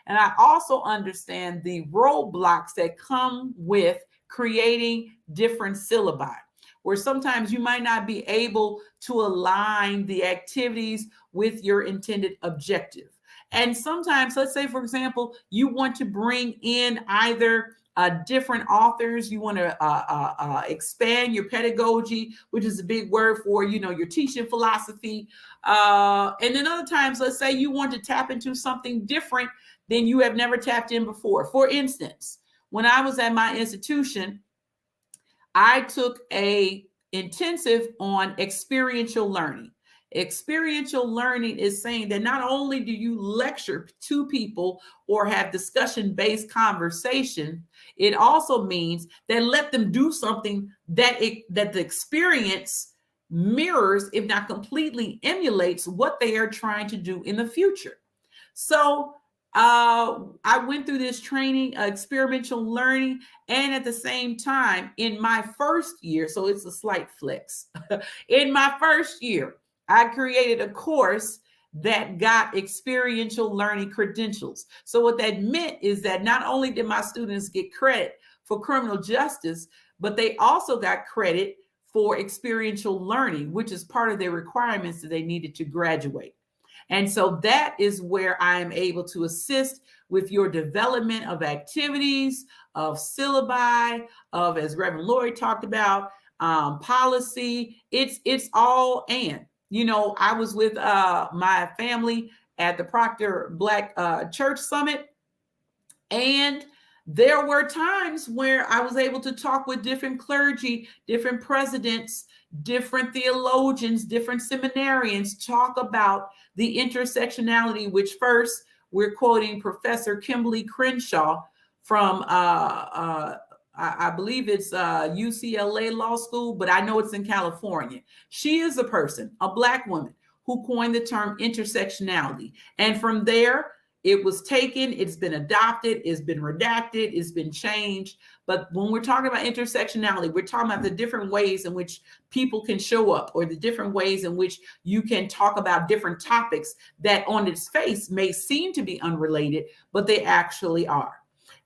And I also understand the roadblocks that come with creating different syllabi, where sometimes you might not be able to align the activities with your intended objective. And sometimes, let's say, for example, you want to bring in either different authors, you want to expand your pedagogy, which is a big word for, your teaching philosophy. And then other times, let's say you want to tap into something different than you have never tapped in before. For instance, when I was at my institution, I took a intensive on experiential learning. Experiential learning is saying that not only do you lecture to people or have discussion-based conversation, it also means that let them do something that the experience mirrors, if not completely emulates, what they are trying to do in the future. So I went through this training, experiential learning, and at the same time, in my first year, so it's a slight flex. In my first year, I created a course that got experiential learning credentials. So what that meant is that not only did my students get credit for criminal justice, but they also got credit for experiential learning, which is part of their requirements that they needed to graduate. And so that is where I am able to assist with your development of activities, of syllabi, of, as Reverend Lori talked about, policy. It's all and. I was with my family at the Proctor Black Church Summit, and there were times where I was able to talk with different clergy, different presidents, different theologians, different seminarians, talk about the intersectionality, which first we're quoting Professor Kimberly Crenshaw from, I believe it's UCLA Law School, but I know it's in California. She is a person, a Black woman, who coined the term intersectionality. And from there, it was taken, it's been adopted, it's been redacted, it's been changed. But when we're talking about intersectionality, we're talking about the different ways in which people can show up, or the different ways in which you can talk about different topics that on its face may seem to be unrelated, but they actually are.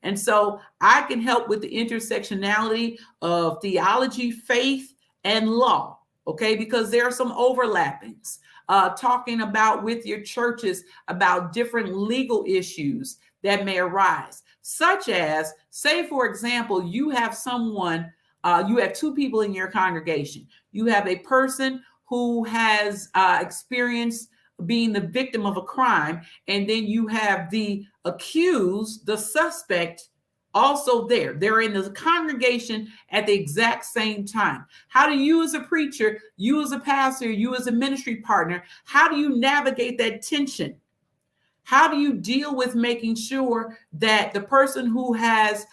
And so I can help with the intersectionality of theology, faith, and law, okay? Because there are some overlappings. Talking about with your churches about different legal issues that may arise, such as, say, for example, you have someone, you have two people in your congregation. You have a person who has experienced being the victim of a crime, and then you have the accused, the suspect, also there. They're in the congregation at the exact same time. How do you as a preacher, you as a pastor, you as a ministry partner, how do you navigate that tension? How do you deal with making sure that the person who has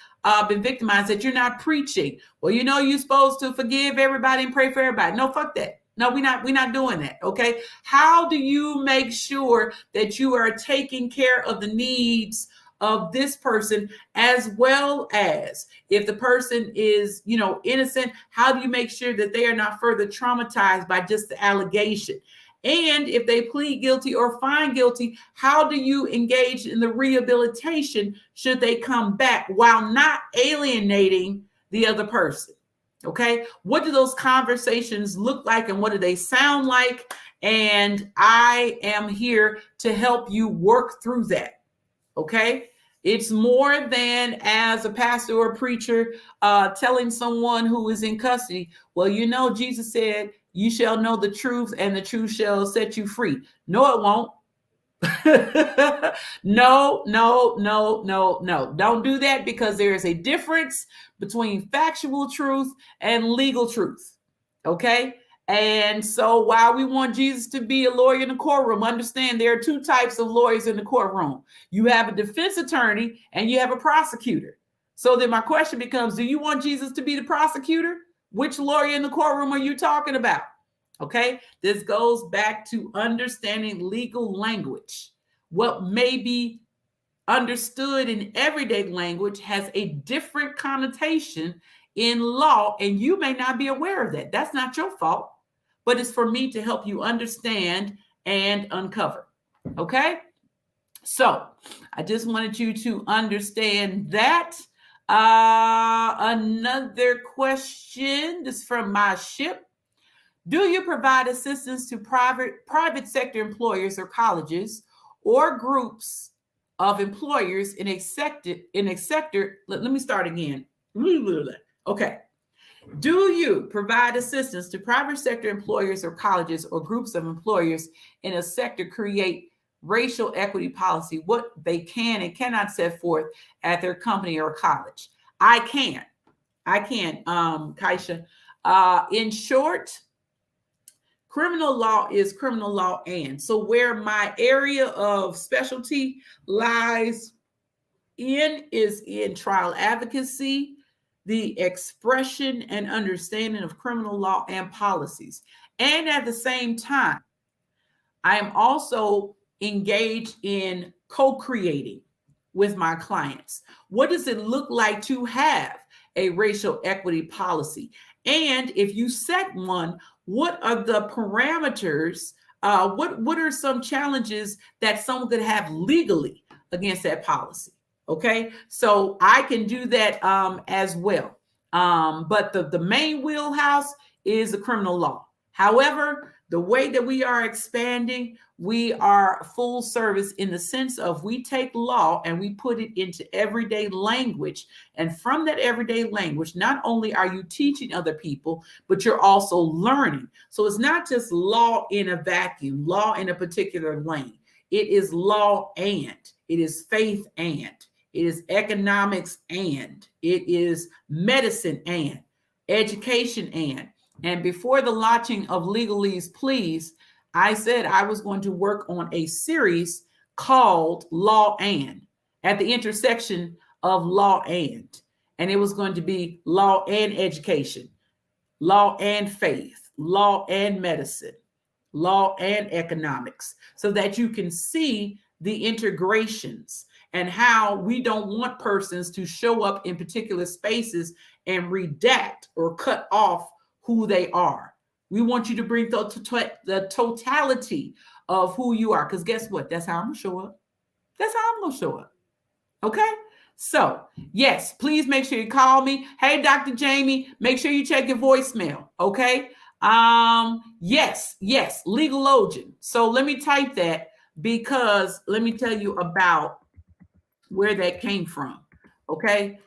been victimized, that you're not preaching, well, you're supposed to forgive everybody and pray for everybody. No, fuck that. No, we're not doing that. Okay. How do you make sure that you are taking care of the needs of this person, as well as if the person is, innocent, how do you make sure that they are not further traumatized by just the allegation? And if they plead guilty or find guilty, how do you engage in the rehabilitation should they come back while not alienating the other person? Okay. What do those conversations look like, and what do they sound like? And I am here to help you work through that. Okay. It's more than as a pastor or a preacher telling someone who is in custody, well, Jesus said, you shall know the truth and the truth shall set you free. No, it won't. No. Don't do that, because there is a difference between factual truth and legal truth. Okay. And so while we want Jesus to be a lawyer in the courtroom, understand there are two types of lawyers in the courtroom. You have a defense attorney and you have a prosecutor. So then my question becomes, do you want Jesus to be the prosecutor? Which lawyer in the courtroom are you talking about? Okay, this goes back to understanding legal language. What may be understood in everyday language has a different connotation in law, and you may not be aware of that. That's not your fault, but it's for me to help you understand and uncover. Okay. So I just wanted you to understand that. Another question, this is from my ship. Do you provide assistance to private sector employers or colleges or groups of employers in a sector? Let me start again. Okay. Do you provide assistance to private sector employers or colleges or groups of employers in a sector create racial equity policy, what they can and cannot set forth at their company or college? I can, Kaisha. In short, criminal law is criminal law. And so where my area of specialty lies is in trial advocacy, the expression and understanding of criminal law and policies. And at the same time, I am also engaged in co-creating with my clients. What does it look like to have a racial equity policy? And if you set one, what are the parameters? What are some challenges that someone could have legally against that policy? Okay, so I can do that as well. But the main wheelhouse is the criminal law. However, the way that we are expanding, we are full service in the sense of we take law and we put it into everyday language. And from that everyday language, not only are you teaching other people, but you're also learning. So it's not just law in a vacuum, law in a particular lane. It is law and it is faith and it is economics and it is medicine and education and before the launching of Legaleaze Please, I said I was going to work on a series called Law and at the intersection of law and it was going to be law and education, law and faith, law and medicine, law and economics, so that you can see the integrations and how we don't want persons to show up in particular spaces and redact or cut off who they are. We want you to bring the totality of who you are, because guess what? That's how I'm going to show up. That's how I'm going to show up. Okay? So, yes, please make sure you call me. Hey, Dr. Jamie, make sure you check your voicemail. Okay? Yes, Legalogian. So let me type that because let me tell you about where that came from. Okay?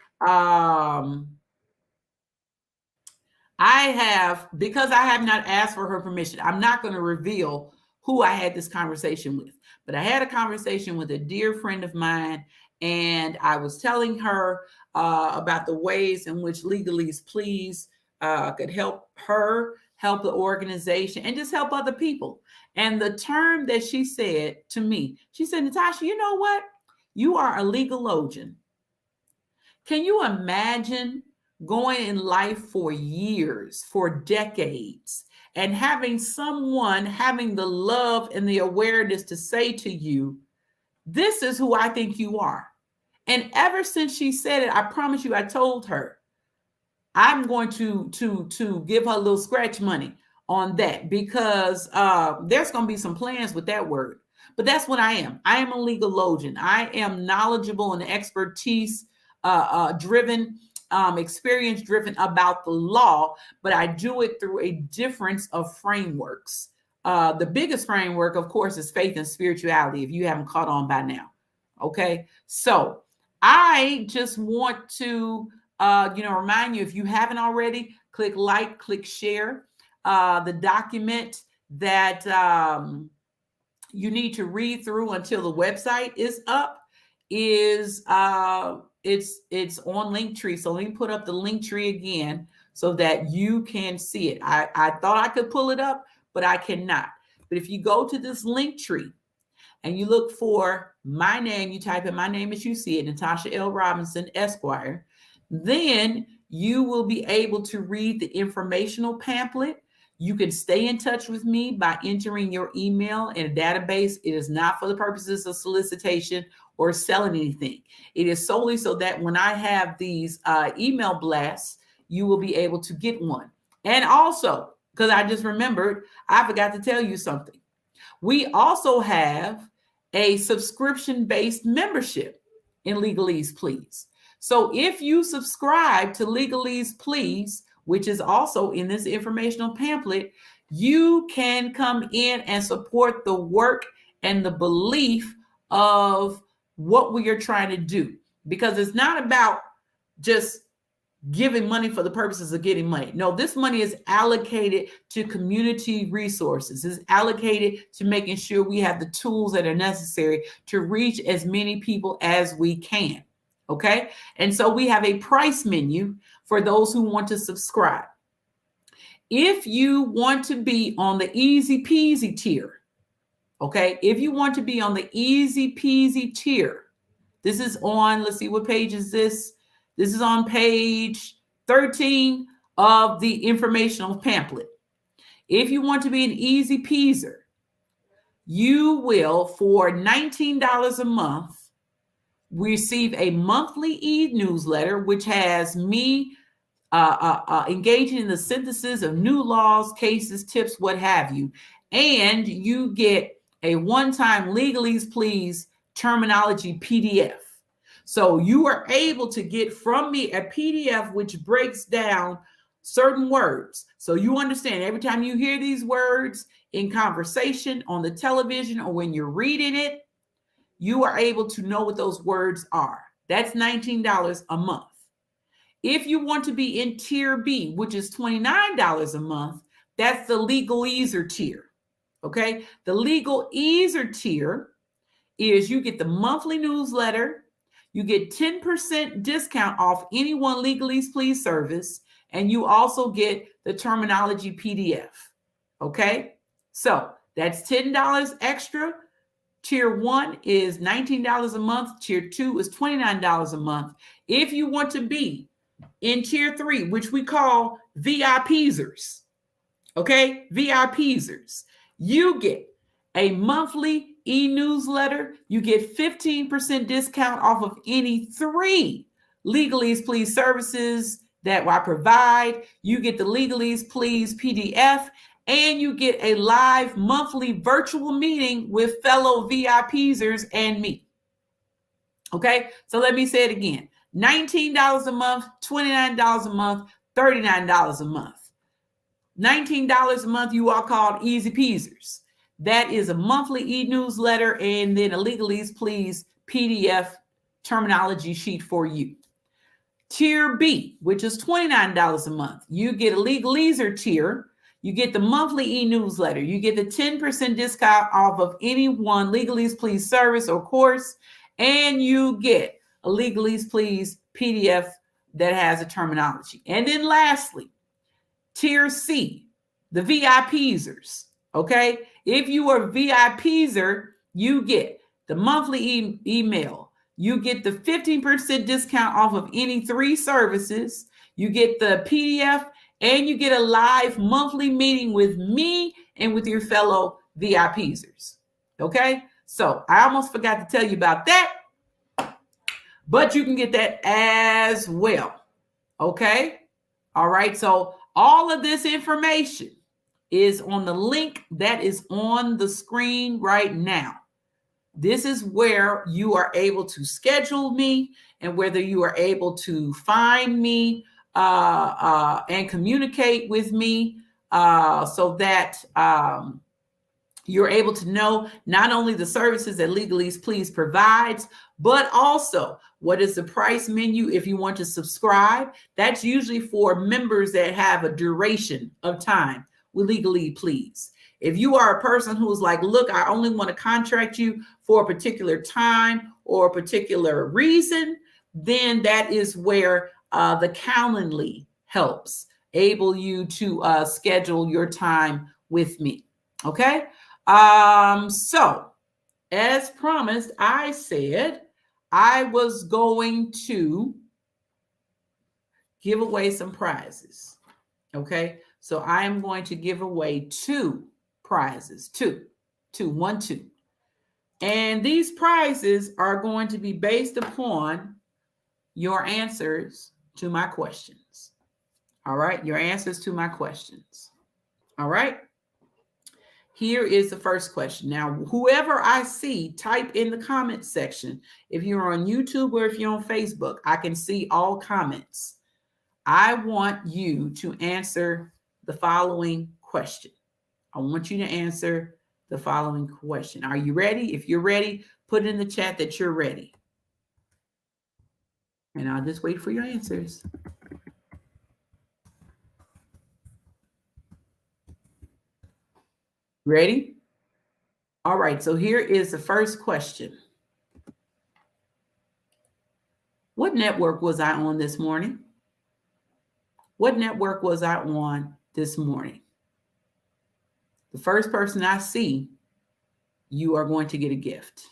Because I have not asked for her permission, I'm not going to reveal who I had this conversation with, but I had a conversation with a dear friend of mine, and I was telling her about the ways in which Legaleaze Please could help her, help the organization, and just help other people. And the term that she said to me, she said, Natasha, you know what? You are a legalogian. Can you imagine going in life for years, for decades, and having someone having the love and the awareness to say to you, this is who I think you are. And ever since she said it, I promise you, I told her, I'm going to give her a little scratch money on that because there's going to be some plans with that word. But that's what I am. I am a legalogian. I am knowledgeable and expertise driven, experience driven about the law, but I do it through a difference of frameworks. The biggest framework, of course, is faith and spirituality, if you haven't caught on by now. Okay, so I just want to remind you, if you haven't already, click like, click share. The document that you need to read through until the website is up is it's on Linktree. So let me put up the Linktree again so that you can see it. I thought I could pull it up, but I cannot. But if you go to this Linktree and you look for my name, you type in my name as you see it, Natasha L. Robinson, Esquire, then you will be able to read the informational pamphlet. You can stay in touch with me by entering your email in a database. It is not for the purposes of solicitation or selling anything. It is solely so that when I have these email blasts, you will be able to get one. And also, because I just remembered, I forgot to tell you something. We also have a subscription-based membership in Legaleaze Please. So if you subscribe to Legaleaze Please, which is also in this informational pamphlet, you can come in and support the work and the belief of what we are trying to do. Because it's not about just giving money for the purposes of getting money. No, this money is allocated to community resources. It's allocated to making sure we have the tools that are necessary to reach as many people as we can. Okay. And so we have a price menu for those who want to subscribe. If you want to be on the easy peasy tier, okay, if you want to be on the easy peasy tier, this is on, let's see, what page is this? This is on page 13 of the informational pamphlet. If you want to be an easy peaser, you will, for $19 a month, receive a monthly e-newsletter, which has me engaging in the synthesis of new laws, cases, tips, what have you. And you get a one-time Legaleaze Please terminology PDF. So you are able to get from me a PDF which breaks down certain words. So you understand every time you hear these words in conversation, on the television, or when you're reading it, you are able to know what those words are. That's $19 a month. If you want to be in tier B, which is $29 a month, that's the Legaleazer tier. Okay. The Legaleazer tier is you get the monthly newsletter, you get 10% discount off any one Legaleaze Please service, and you also get the terminology PDF. Okay. So that's $10 extra. Tier 1 is $19 a month. Tier 2 is $29 a month. If you want to be in tier 3, which we call VIPzers, okay, VIPzers, you get a monthly e-newsletter. You get 15% discount off of any 3 Legaleaze Please services that I provide. You get the Legaleaze Please PDF, and you get a live monthly virtual meeting with fellow VIPzers and me. Okay, so let me say it again. $19 a month, $29 a month, $39 a month. $19 a month, you are called Easy Peasers. That is a monthly e-newsletter and then a Legaleaze Please PDF terminology sheet for you. Tier B, which is $29 a month, you get a Legaleazer tier. You get the monthly e-newsletter. You get the 10% discount off of any one Legaleaze Please service or course, and you get a Legaleaze Please PDF that has a terminology. And then lastly, tier C, the VIPzers, okay? If you are a VIPzer, you get the monthly email. You get the 15% discount off of any 3 services. You get the PDF, and you get a live monthly meeting with me and with your fellow VIPzers, okay? So I almost forgot to tell you about that, but you can get that as well, okay? All right, so all of this information is on the link that is on the screen right now. This is where you are able to schedule me and whether you are able to find me and communicate with me so that you're able to know not only the services that Legaleaze Please provides, but also what is the price menu if you want to subscribe. That's usually for members that have a duration of time with Legaleaze Please. If you are a person who's like, look, I only want to contract you for a particular time or a particular reason, then that is where the Calendly helps able you to schedule your time with me. Okay. So as promised, I said I was going to give away some prizes. Okay. So I am going to give away 2 prizes, 2. And these prizes are going to be based upon your answers to my questions. All right. Your answers to my questions. All right. Here is the first question. Now, whoever I see, type in the comment section. If you're on YouTube or if you're on Facebook, I can see all comments. I want you to answer the following question. I want you to answer the following question. Are you ready? If you're ready, put in the chat that you're ready. And I'll just wait for your answers. Ready? All right, so here is the first question. What network was I on this morning? What network was I on this morning? The first person I see, you are going to get a gift.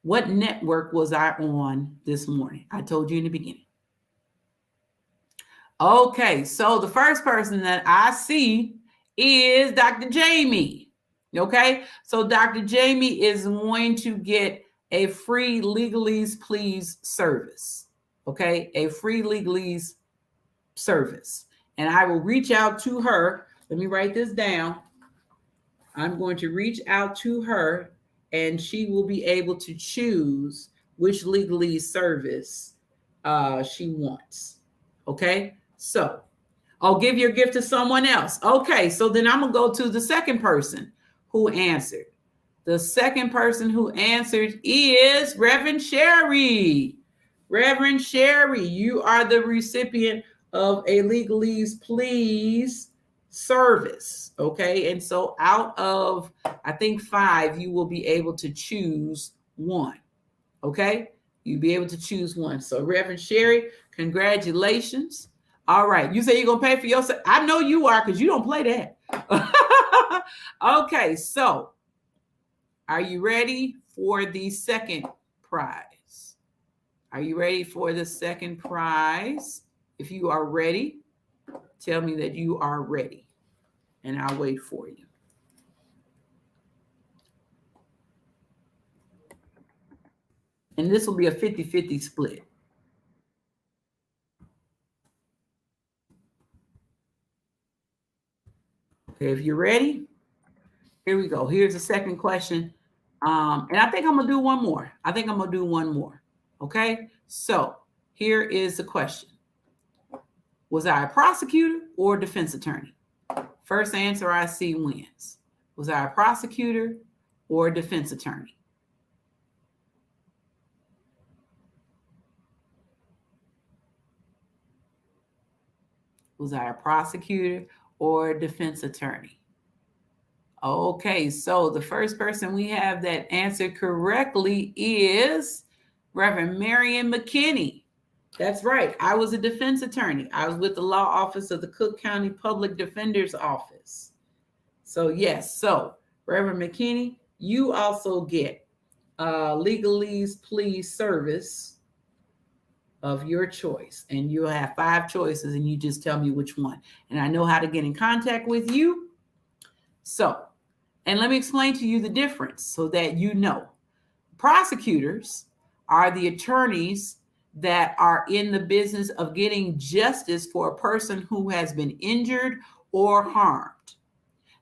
What network was I on this morning? I told you in the beginning. Okay, so the first person that I see is Dr. Jamie. Okay, so Dr. Jamie is going to get a free Legaleaze Please service. Okay, a free Legaleaze service. And I will reach out to her. Let me write this down. I'm going to reach out to her and she will be able to choose which Legaleaze service she wants. Okay, so I'll give your gift to someone else. Okay, so then I'm going to go to the second person who answered. The second person who answered is Reverend Sherry. Reverend Sherry, you are the recipient of a Legaleaze Please service. Okay, and so out of, I think 5, you will be able to choose one. Okay, you'll be able to choose one. So Reverend Sherry, congratulations. All right, you say you're gonna pay for yourself. I know you are because you don't play that. Okay, so are you ready for the second prize? Are you ready for the second prize? If you are ready, tell me that you are ready, and I'll wait for you. And this will be a 50-50 split. Okay, if you're ready, here we go. Here's the second question. And I think I'm going to do one more. Okay, so here is the question. Was I a prosecutor or a defense attorney? First answer I see wins. Was I a prosecutor or a defense attorney? Was I a prosecutor or a defense attorney? Okay, so the first person we have that answered correctly is Reverend Marion McKinney. That's right. I was a defense attorney. I was with the law office of the Cook County Public Defender's Office. So yes, so Reverend McKinney, you also get Legaleaze Please service of your choice. And you'll have 5 choices and you just tell me which one. And I know how to get in contact with you. So, and let me explain to you the difference so that you know. Prosecutors are the attorneys that are in the business of getting justice for a person who has been injured or harmed.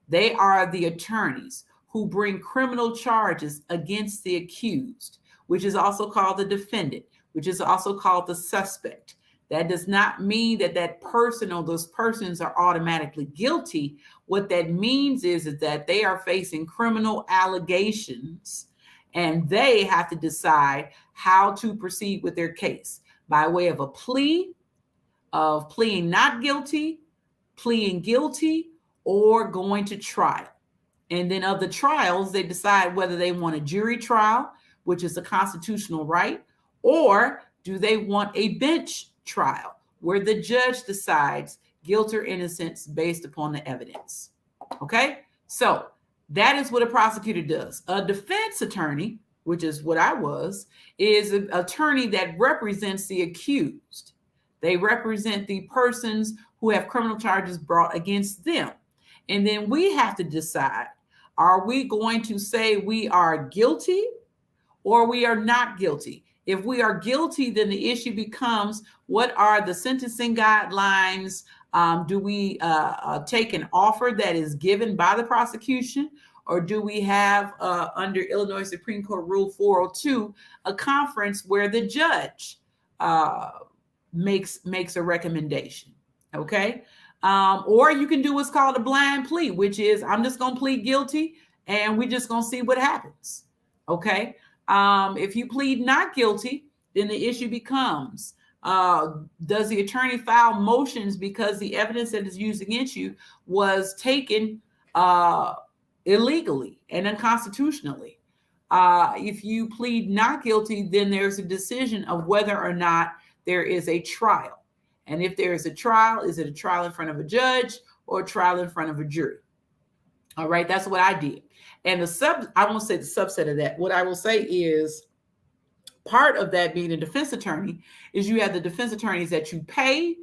They are the attorneys who bring criminal charges against the accused, which is also called the defendant, which is also called the suspect. That does not mean that that person or those persons are automatically guilty. What that means is that they are facing criminal allegations and they have to decide how to proceed with their case by way of a plea, of pleading not guilty, pleading guilty, or going to trial. And then of the trials, they decide whether they want a jury trial, which is a constitutional right, or do they want a bench trial where the judge decides guilt or innocence based upon the evidence. Okay, so that is what a prosecutor does. A defense attorney, which is what I was, is an attorney that represents the accused. They represent the persons who have criminal charges brought against them. And then we have to decide, are we going to say we are guilty or we are not guilty? If we are guilty, then the issue becomes, what are the sentencing guidelines? Do we take an offer that is given by the prosecution, or do we have, under Illinois Supreme Court Rule 402, a conference where the judge makes a recommendation? Okay. Or you can do what's called a blind plea, which is, I'm just going to plead guilty and we're just going to see what happens. Okay. If you plead not guilty, then the issue becomes, does the attorney file motions because the evidence that is used against you was taken illegally and unconstitutionally? If you plead not guilty, then there's a decision of whether or not there is a trial. And if there is a trial, is it a trial in front of a judge or a trial in front of a jury? All right, that's what I did. And I won't say the subset of that. What I will say is, part of that being a defense attorney is you have the defense attorneys that you pay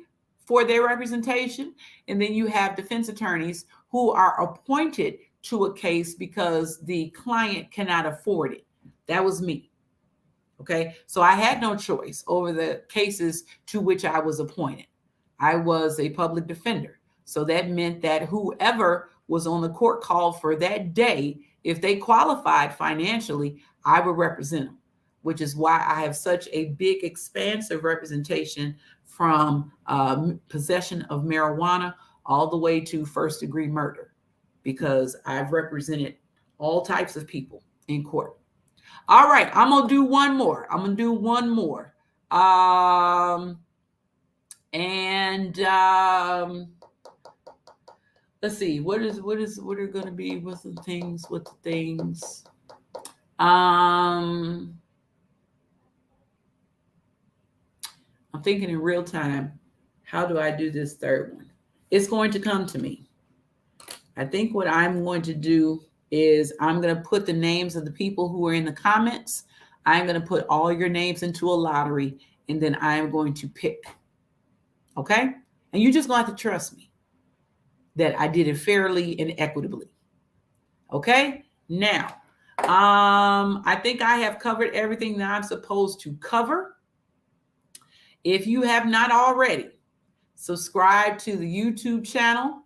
for their representation, and then you have defense attorneys who are appointed to a case because the client cannot afford it. That was me. Okay, so I had no choice over the cases to which I was appointed. I was a public defender. So that meant that whoever was on the court call for that day, if they qualified financially, I would represent them, which is why I have such a big expanse of representation, from possession of marijuana all the way to first-degree murder, because I've represented all types of people in court. All right, I'm going to do one more. Let's see, what are going to be, what's the things? I'm thinking in real time, how do I do this third one? It's going to come to me. I think what I'm going to do is I'm going to put the names of the people who are in the comments. I'm going to put all your names into a lottery, and then I'm going to pick. Okay? And you just going to have to trust me that I did it fairly and equitably. Okay? Now, I think I have covered everything that I'm supposed to cover. If you have not already, subscribe to the YouTube channel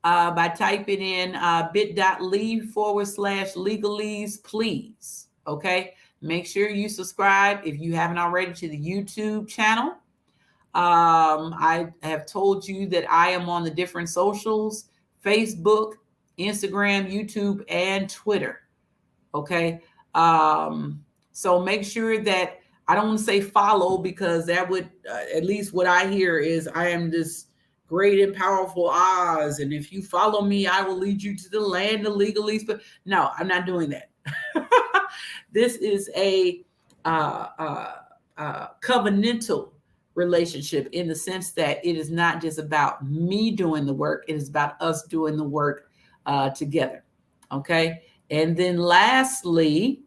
by typing in bit.ly/Legaleaze Please. Okay? Make sure you subscribe if you haven't already to the YouTube channel. I have told you that I am on the different socials: Facebook, Instagram, YouTube, and Twitter. Okay. So make sure that, I don't want to say follow, because that would, at least what I hear is, I am this great and powerful Oz, and if you follow me, I will lead you to the land of legalese. But no, I'm not doing that. This is a covenantal relationship, in the sense that it is not just about me doing the work, it is about us doing the work together. Okay. And then lastly,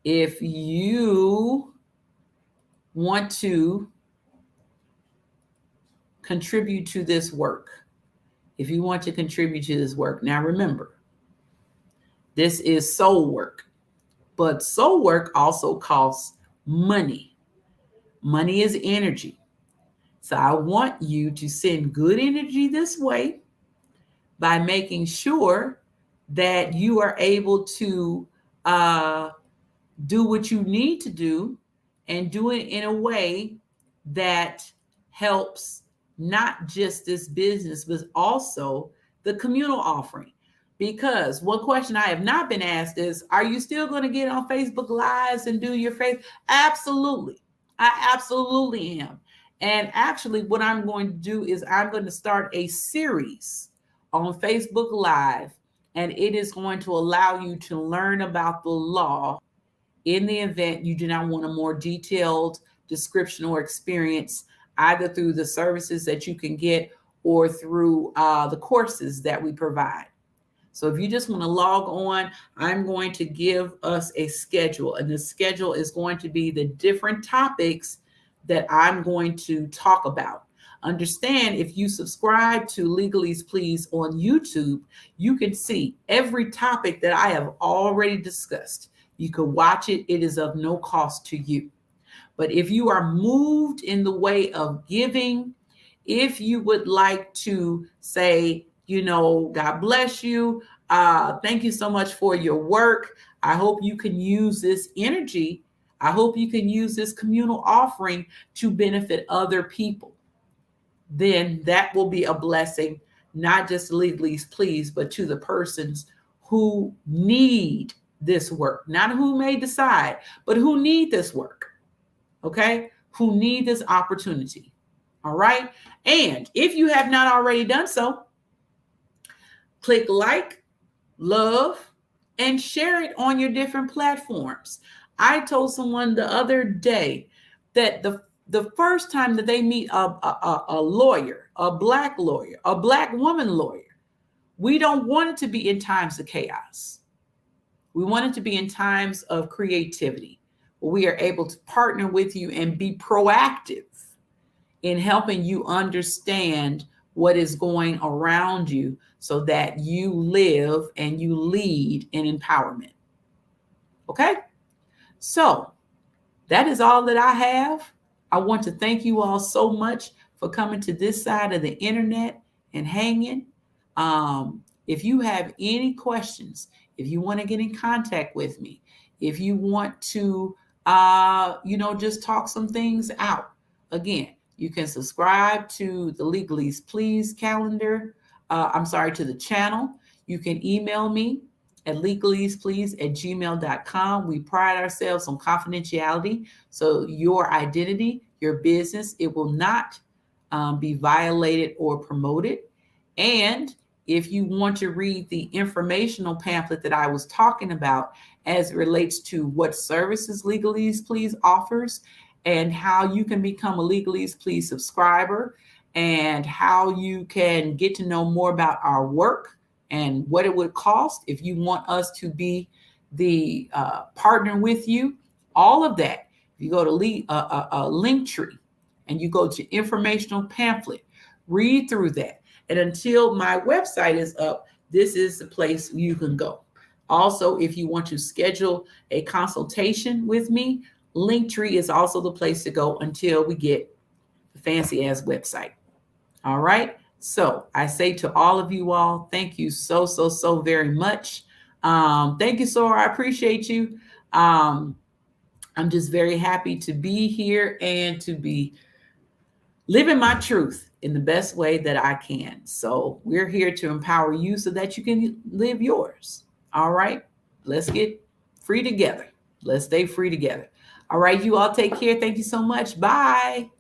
if you want to contribute to this work, now remember, this is soul work, but soul work also costs money. Money is energy. So I want you to send good energy this way by making sure that you are able to do what you need to do, and do it in a way that helps not just this business, but also the communal offering. Because one question I have not been asked is, are you still going to get on Facebook Lives and do your face? Absolutely. I absolutely am. And actually, what I'm going to do is I'm going to start a series on Facebook Live, and it is going to allow you to learn about the law in the event you do not want a more detailed description or experience, either through the services that you can get or through the courses that we provide. So if you just want to log on, I'm going to give us a schedule, and the schedule is going to be the different topics that I'm going to talk about. Understand, if you subscribe to Legaleaze Please on YouTube, you can see every topic that I have already discussed. You could watch it. It is of no cost to you. But if you are moved in the way of giving, if you would like to say, God bless you. Thank you so much for your work. I hope you can use this energy. I hope you can use this communal offering to benefit other people. Then that will be a blessing, not just Legaleaze Please, but to the persons who need this work, not who may decide, but who need this work. Okay? Who need this opportunity. All right? And if you have not already done so, click like, love, and share it on your different platforms. I told someone the other day that the first time that they meet a lawyer, a Black lawyer, a Black woman lawyer, we don't want it to be in times of chaos. We want it to be in times of creativity, where we are able to partner with you and be proactive in helping you understand what is going around you so that you live and you lead in empowerment. Okay? So that is all that I have. I want to thank you all so much for coming to this side of the internet and hanging. If you have any questions, if you want to get in contact with me, if you want to, just talk some things out, again, you can subscribe to the Legaleaze Please calendar. To the channel. You can email me at legaleazeplease@gmail.com. We pride ourselves on confidentiality. So your identity, your business, it will not be violated or promoted. And if you want to read the informational pamphlet that I was talking about as it relates to what services Legaleaze Please offers and how you can become a Legaleaze Please subscriber and how you can get to know more about our work and what it would cost if you want us to be the partner with you, all of that. If you go to Linktree and you go to informational pamphlet, read through that. And until my website is up, this is the place you can go. Also, if you want to schedule a consultation with me, Linktree is also the place to go until we get the fancy ass website. All right. So I say to all of you all, thank you so very much. Thank you, Sora. I appreciate you. I'm just very happy to be here and to be living my truth in the best way that I can. So we're here to empower you so that you can live yours. All right. Let's get free together. Let's stay free together. All right. You all take care. Thank you so much. Bye.